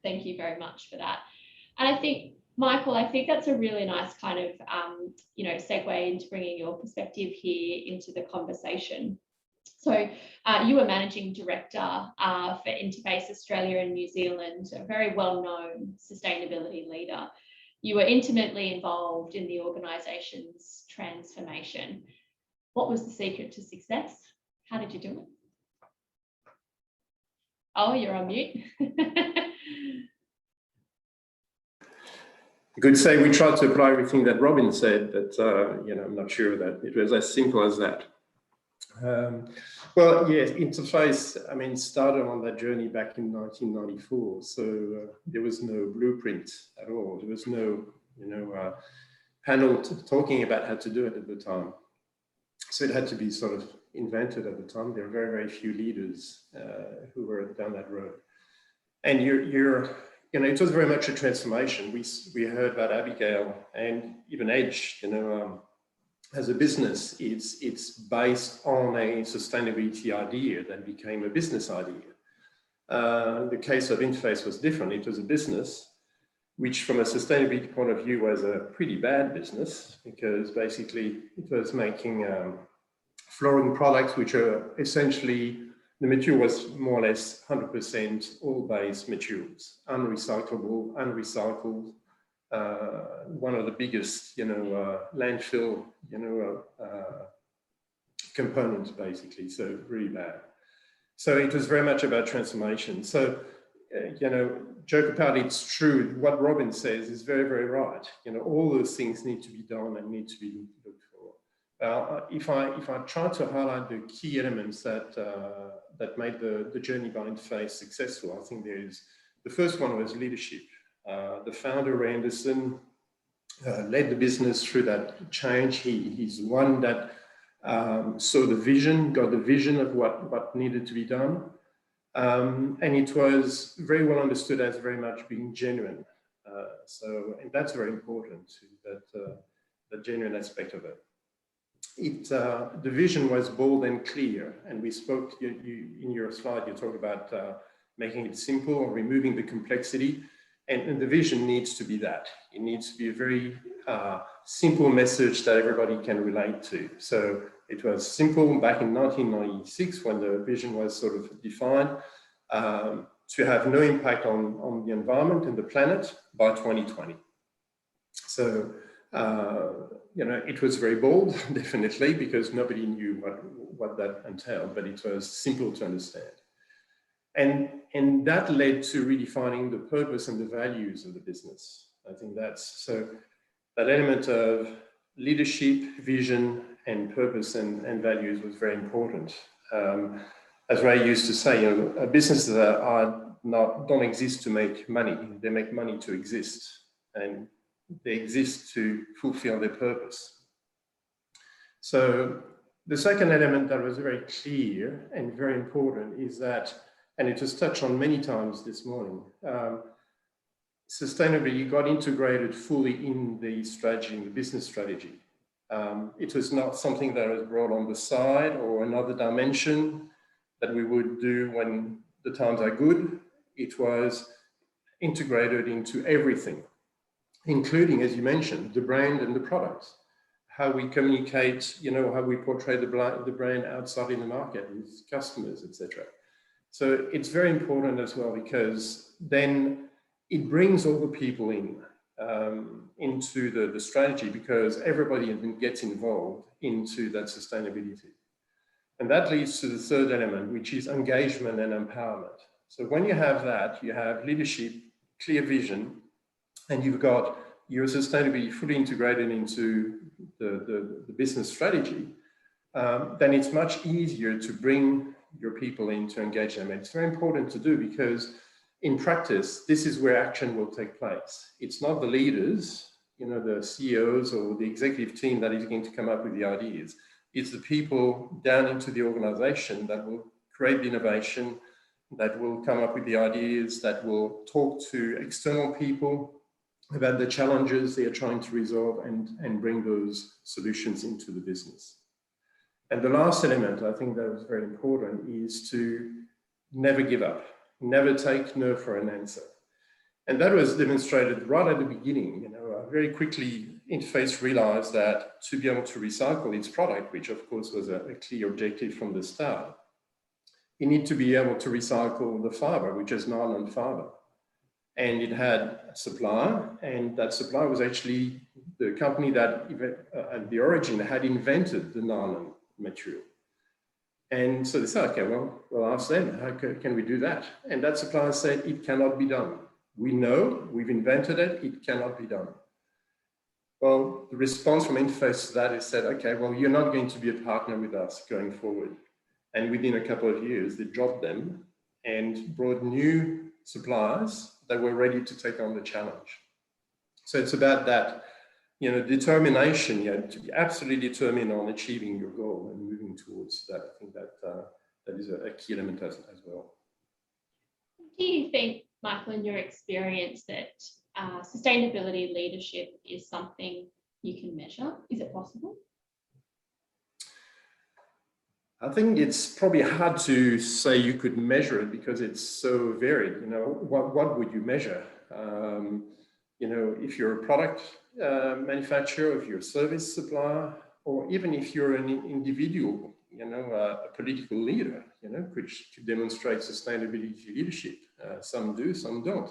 Thank you very much for that. And I think, Michael, I think that's a really nice kind of, you know, segue into bringing your perspective here into the conversation. So you were managing director for Interface Australia and New Zealand, a very well-known sustainability leader. You were intimately involved in the organisation's transformation. What was the secret to success? How did you do it? Oh, you're on mute. You could say we tried to apply everything that Robin said, but you know, I'm not sure that it was as simple as that. Well, yes, Interface, I mean, started on that journey back in 1994. So there was no blueprint at all. There was no, you know, panel talking about how to do it at the time. So it had to be sort of invented at the time. There were very, very few leaders who were down that road. And you know, it was very much a transformation. We heard about Abigail and even Edge, you know, as a business, it's based on a sustainability idea that became a business idea. The case of Interface was different. It was a business, which from a sustainability point of view was a pretty bad business, because basically it was making flooring products, which are essentially, the material was more or less 100% oil-based materials, unrecyclable, unrecycled. One of the biggest, you know, landfill, you know, components basically, so really bad. So it was very much about transformation. So, you know, joke apart, it's true. What Robin says is very, very right. You know, all those things need to be done and need to be looked for. If I try to highlight the key elements that that made the journey by Interface successful, I think the first one was leadership. The founder, Ray Anderson, led the business through that change. He's the one that saw the vision, got the vision of what needed to be done. And it was very well understood as very much being genuine. And that's very important, that genuine aspect of it. The vision was bold and clear. And we spoke, in your slide, you talked about making it simple, removing the complexity. And the vision needs to be that. It needs to be a very simple message that everybody can relate to. So it was simple back in 1996 when the vision was sort of defined, to have no impact on the environment and the planet by 2020. So, you know, it was very bold, definitely, because nobody knew what that entailed, but it was simple to understand. And that led to redefining the purpose and the values of the business. I think that's, so that element of leadership, vision, and purpose and values was very important. As Ray used to say, you know, businesses don't exist to make money. They make money to exist, and they exist to fulfill their purpose. So the second element that was very clear and very important is that, and it was touched on many times this morning, sustainability got integrated fully in the strategy, in the business strategy. It was not something that was brought on the side or another dimension that we would do when the times are good. It was integrated into everything, including, as you mentioned, the brand and the products, how we communicate, you know, how we portray the brand outside in the market with customers, etc. So it's very important as well, because then it brings all the people into the strategy, because everybody gets involved into that sustainability. And that leads to the third element, which is engagement and empowerment. So when you have that, you have leadership, clear vision, and you've got your sustainability fully integrated into the business strategy, then it's much easier to bring your people in to engage them. And it's very important to do because in practice, this is where action will take place. It's not the leaders, you know, the CEOs or the executive team that is going to come up with the ideas. It's the people down into the organization that will create the innovation, that will come up with the ideas, that will talk to external people about the challenges they are trying to resolve and bring those solutions into the business. And the last element, I think that was very important, is to never give up, never take no for an answer. And that was demonstrated right at the beginning. You know, very quickly, Interface realized that to be able to recycle its product, which of course was a clear objective from the start, you need to be able to recycle the fiber, which is nylon fiber. And it had a supplier, and that supplier was actually the company that at the origin had invented the nylon material. And so they said, okay, well, we'll ask them, how can we do that? And that supplier said, it cannot be done. We know, we've invented it, it cannot be done. Well, the response from Interface to that is said, okay, well, you're not going to be a partner with us going forward. And within a couple of years, they dropped them and brought new suppliers that were ready to take on the challenge. So it's about that, you know, determination, you know, to be absolutely determined on achieving your goal and moving towards that. I think that that is a key element as well. Do you think, Michael, in your experience, that sustainability leadership is something you can measure? Is it possible? I think it's probably hard to say you could measure it because it's so varied. You know, what would you measure? You know, if you're a product manufacturer, if you're a service supplier, or even if you're an individual, you know, a political leader, you know, which could demonstrate sustainability leadership. Some do, some don't.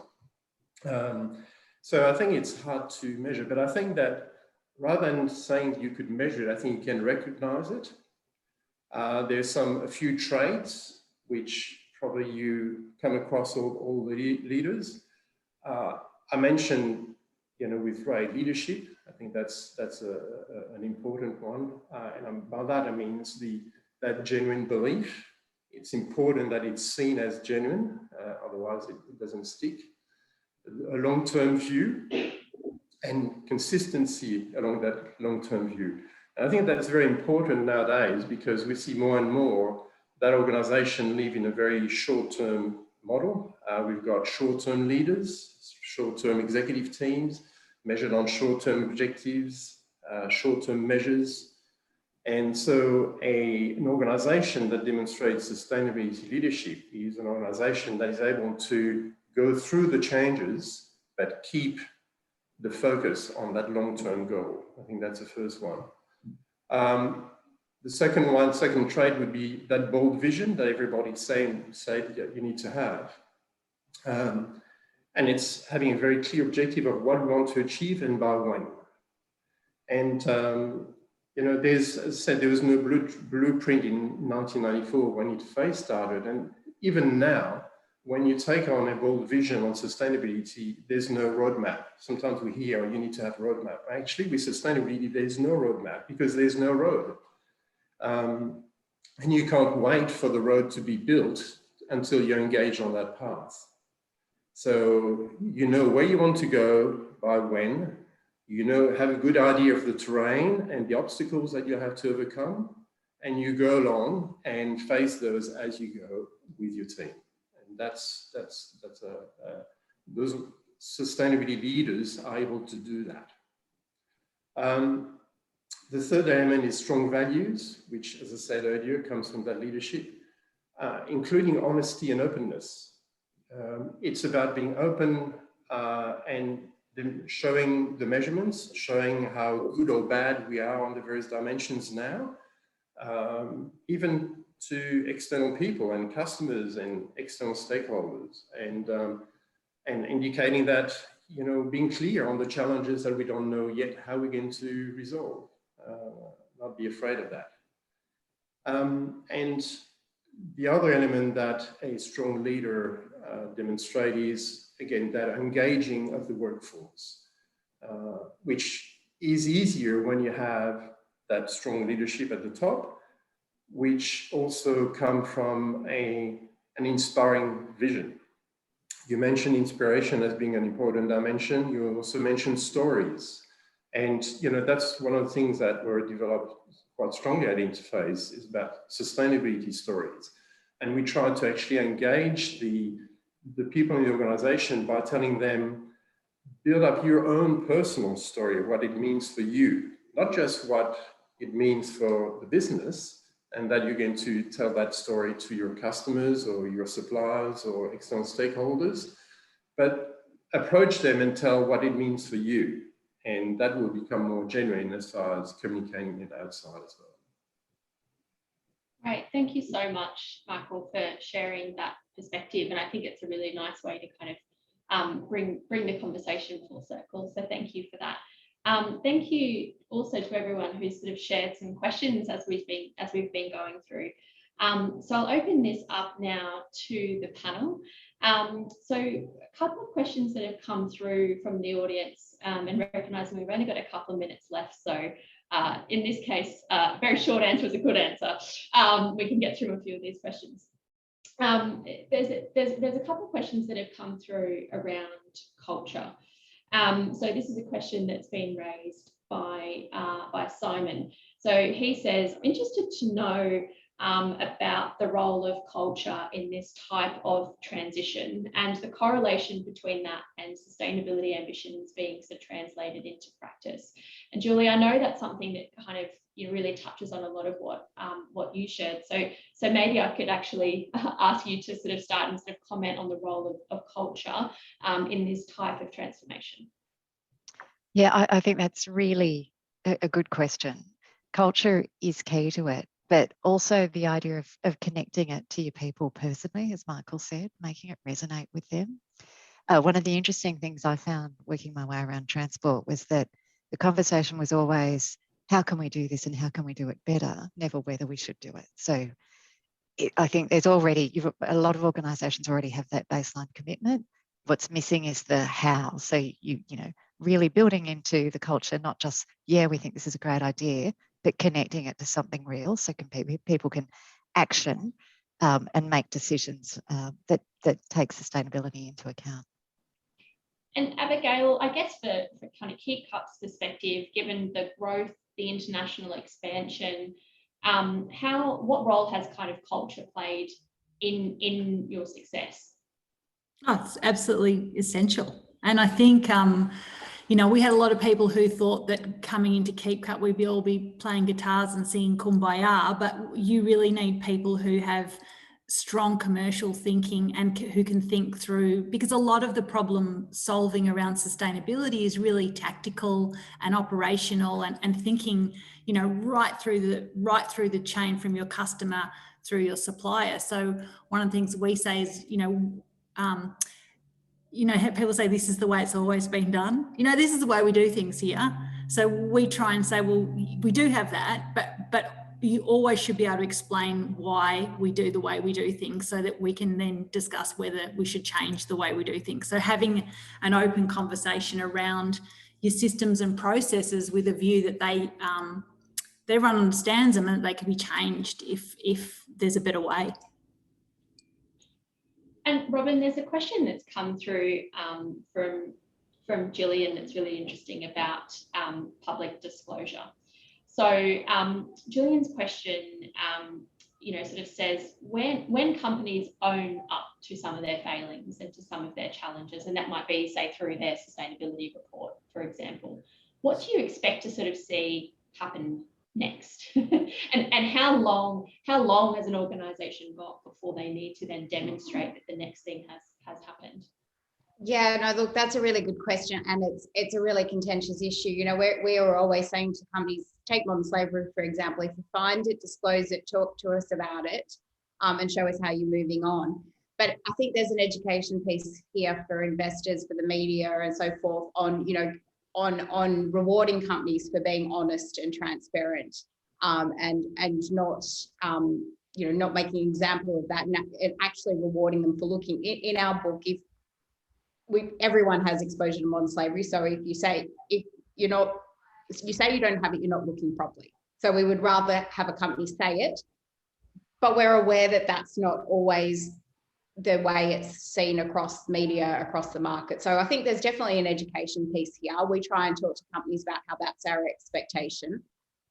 So I think it's hard to measure, but I think that rather than saying you could measure it, I think you can recognize it. There's a few traits which probably you come across all the leaders. I mentioned, you know, with right leadership. I think that's an important one, and by that I mean that genuine belief. It's important that it's seen as genuine, otherwise it doesn't stick. A long-term view and consistency along that long-term view. I think that's very important nowadays because we see more and more that organization live in a very short-term model. We've got short-term leaders, short-term executive teams measured on short-term objectives, short-term measures. And so an organization that demonstrates sustainability leadership is an organization that is able to go through the changes but keep the focus on that long-term goal. I think that's the first one. The second trait would be that bold vision that everybody's saying you need to have. And it's having a very clear objective of what we want to achieve and by when. And, you know, as I said, there was no blueprint in 1994 when Interface started. And even now, when you take on a bold vision on sustainability, there's no roadmap. Sometimes we hear, you need to have a roadmap. Actually, with sustainability, there's no roadmap because there's no road. And you can't wait for the road to be built until you're engaged on that path. So you know where you want to go, by when, you know, have a good idea of the terrain and the obstacles that you have to overcome, and you go along and face those as you go with your team. Those sustainability leaders are able to do that. The third element is strong values, which, as I said earlier, comes from that leadership, including honesty and openness. It's about being open and showing the measurements, showing how good or bad we are on the various dimensions now, even to external people and customers and external stakeholders, and indicating that, you know, being clear on the challenges that we don't know yet how we're going to resolve, not be afraid of that. And the other element that a strong leader demonstrates is, again, that engaging of the workforce, which is easier when you have that strong leadership at the top, which also come from an inspiring vision. You mentioned inspiration as being an important dimension. You also mentioned stories. And that's one of the things that were developed quite strongly at Interface, is about sustainability stories. And we try to actually engage the people in the organization by telling them, build up your own personal story of what it means for you, not just what it means for the business, and that you're going to tell that story to your customers or your suppliers or external stakeholders, but approach them and tell what it means for you. And that will become more genuine as far as communicating it outside as well. Right, thank you so much, Michael, for sharing that perspective. And I think it's a really nice way to kind of bring the conversation full circle. So thank you for that. Thank you also to everyone who's sort of shared some questions as we've been going through. So I'll open this up now to the panel. So a couple of questions that have come through from the audience, and recognizing we've only got a couple of minutes left. So in this case, very short answer is a good answer. We can get through a few of these questions. There's a couple of questions that have come through around culture. So this is a question that's been raised by Simon. So he says, I'm interested to know about the role of culture in this type of transition and the correlation between that and sustainability ambitions being sort of translated into practice. And Julie, I know that's something that kind of really touches on a lot of what you shared. So maybe I could actually ask you to sort of start and sort of comment on the role of culture in this type of transformation. Yeah, I think that's really a good question. Culture is key to it, but also the idea of connecting it to your people personally, as Michael said, making it resonate with them. One of the interesting things I found working my way around transport was that the conversation was always, how can we do this and how can we do it better, never whether we should do it. So I think there's already, a lot of organisations already have that baseline commitment. What's missing is the how. So you really building into the culture, not just, yeah, we think this is a great idea, but connecting it to something real so people can action and make decisions that take sustainability into account. And Abigail, I guess for kind of Keep Cup's perspective, given the growth, the international expansion, what role has kind of culture played in your success? Oh, it's absolutely essential. And I think, we had a lot of people who thought that coming into Keep Cup, we'd all be playing guitars and singing Kumbaya, but you really need people who have strong commercial thinking and who can think through, because a lot of the problem solving around sustainability is really tactical and operational and thinking, right through the chain from your customer through your supplier. So one of the things we say is, people say this is the way it's always been done. This is the way we do things here. So we try and say, well, we do have that, but you always should be able to explain why we do the way we do things so that we can then discuss whether we should change the way we do things. So having an open conversation around your systems and processes with a view that everyone understands them and they can be changed if there's a better way. And Robin, there's a question that's come through from Gillian that's really interesting about public disclosure. So Gillian's question, sort of says, when companies own up to some of their failings and to some of their challenges, and that might be, say, through their sustainability report, for example, what do you expect to sort of see happen next? and how long has an organisation got before they need to then demonstrate that the next thing has happened? Yeah, no, look, that's a really good question, and it's a really contentious issue. We are always saying to companies, take modern slavery, for example, if you find it, disclose it, talk to us about it, and show us how you're moving on. But I think there's an education piece here for investors, for the media and so forth on, on rewarding companies for being honest and transparent. and not not making an example of that, and actually rewarding them for looking. In our book, if everyone has exposure to modern slavery, so if you say you say you don't have it, you're not looking properly. So we would rather have a company say it, but we're aware that that's not always the way it's seen across media, across the market. So I think there's definitely an education piece here. We try and talk to companies about how that's our expectation.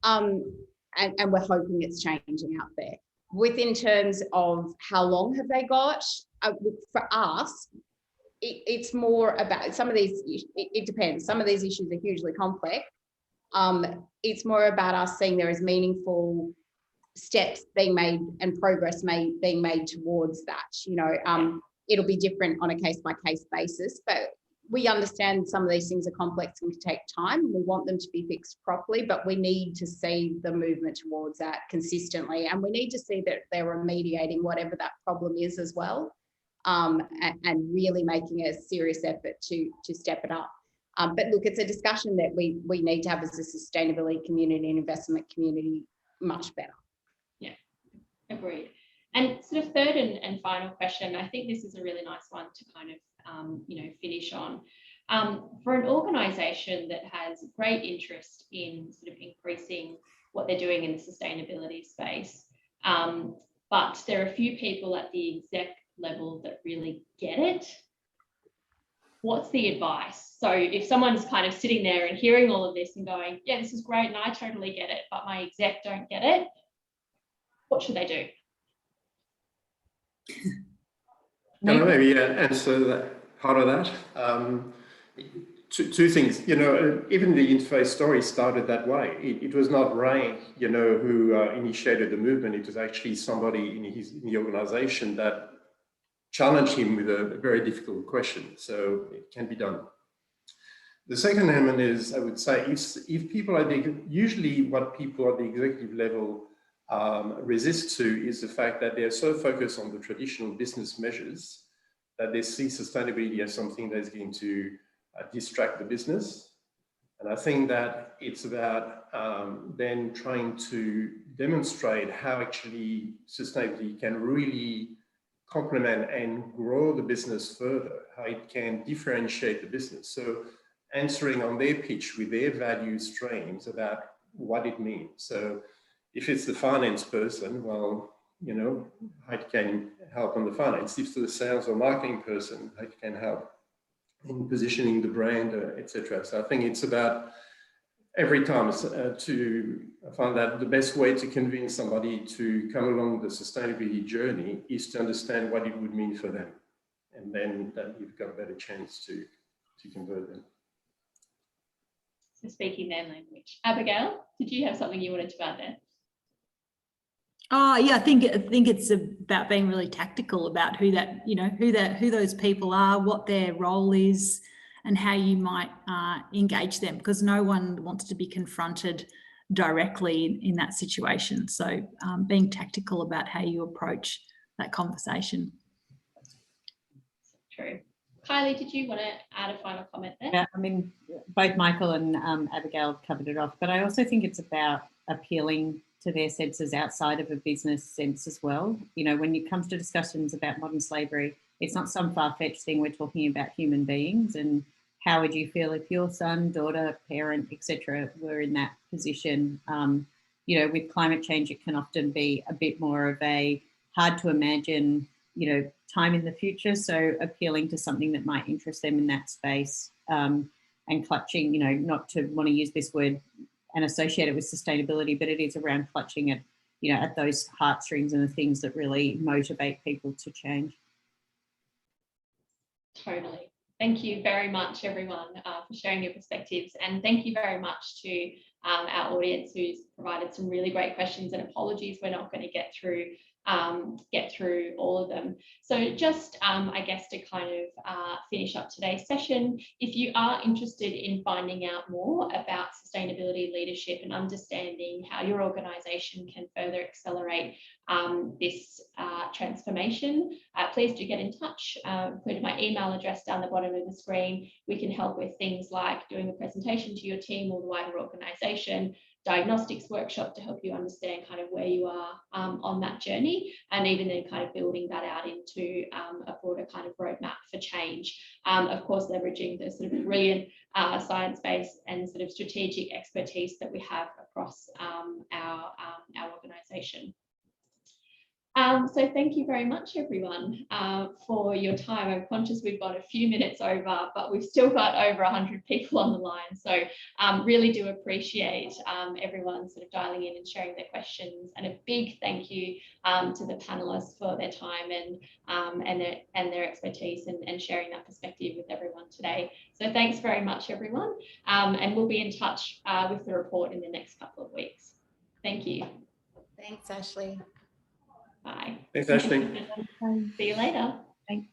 And we're hoping it's changing out there. In terms of how long have they got, for us, it's more about some of these, it depends. Some of these issues are hugely complex. It's more about us seeing there is meaningful steps being made and progress being made towards that. It'll be different on a case-by-case basis, but we understand some of these things are complex and can take time. We want them to be fixed properly, but we need to see the movement towards that consistently, and we need to see that they're remediating whatever that problem is as well, and really making a serious effort to step it up. But look, it's a discussion that we need to have as a sustainability community and investment community much better. Yeah, agreed. And sort of third and final question, I think this is a really nice one to kind of finish on. For an organisation that has great interest in sort of increasing what they're doing in the sustainability space, but there are a few people at the exec level that really get it, what's the advice? So if someone's kind of sitting there and hearing all of this and going, yeah, this is great and I totally get it, but my exec don't get it, what should they do? Can I maybe answer that part of that? Two things. Even the interface story started that way. It was not Ray, who initiated the movement. It was actually somebody in the organization that challenged him with a very difficult question. So it can be done. The second element is, I would say, if people are usually what people at the executive level resist to is the fact that they're so focused on the traditional business measures that they see sustainability as something that's going to distract the business. And I think that it's about then trying to demonstrate how actually sustainability can really complement and grow the business further, how it can differentiate the business. So answering on their pitch with their value streams about what it means. So if it's the finance person, well, how it can help on the finance. If it's the sales or marketing person, how it can help in positioning the brand, etc. So I think it's about every time to find that the best way to convince somebody to come along the sustainability journey is to understand what it would mean for them. And then you've got a better chance to convert them. So speaking their language. Abigail, did you have something you wanted to add there? Oh yeah, I think it's about being really tactical about who those people are, what their role is, and how you might engage them, because no one wants to be confronted directly in that situation. So being tactical about how you approach that conversation. True. Kylie, did you want to add a final comment there? Yeah, I mean, both Michael and Abigail covered it off, but I also think it's about appealing to their senses outside of a business sense as well. When it comes to discussions about modern slavery, it's not some far-fetched thing. We're talking about human beings, and how would you feel if your son, daughter, parent, etc. were in that position? With climate change, it can often be a bit more of a hard to imagine, time in the future. So appealing to something that might interest them in that space, and clutching, not to want to use this word and associate it with sustainability, but it is around clutching at, at those heartstrings and the things that really motivate people to change. Totally. Thank you very much, everyone, for sharing your perspectives. And thank you very much to our audience who's provided some really great questions, and apologies we're not going to get through all of them. So just I guess to kind of finish up today's session, if you are interested in finding out more about sustainability leadership and understanding how your organisation can further accelerate this transformation, please do get in touch. Including my email address down the bottom of the screen. We can help with things like doing a presentation to your team or the wider organisation, diagnostics workshop to help you understand kind of where you are on that journey, and even then kind of building that out into a broader kind of roadmap for change. Of course, leveraging the sort of brilliant science-based and sort of strategic expertise that we have across our organisation. So thank you very much, everyone, for your time. I'm conscious we've got a few minutes over, but we've still got over 100 people on the line. So really do appreciate everyone sort of dialing in and sharing their questions. And a big thank you to the panelists for their time and their expertise and sharing that perspective with everyone today. So thanks very much, everyone. And we'll be in touch with the report in the next couple of weeks. Thank you. Thanks, Ashleigh. Bye. Thanks, Ashleigh. See you later. Thanks.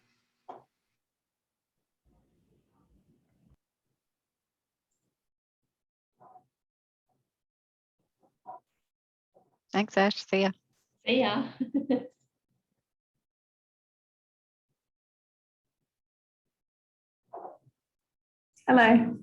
Thanks, Ash. See ya. See ya. Hello.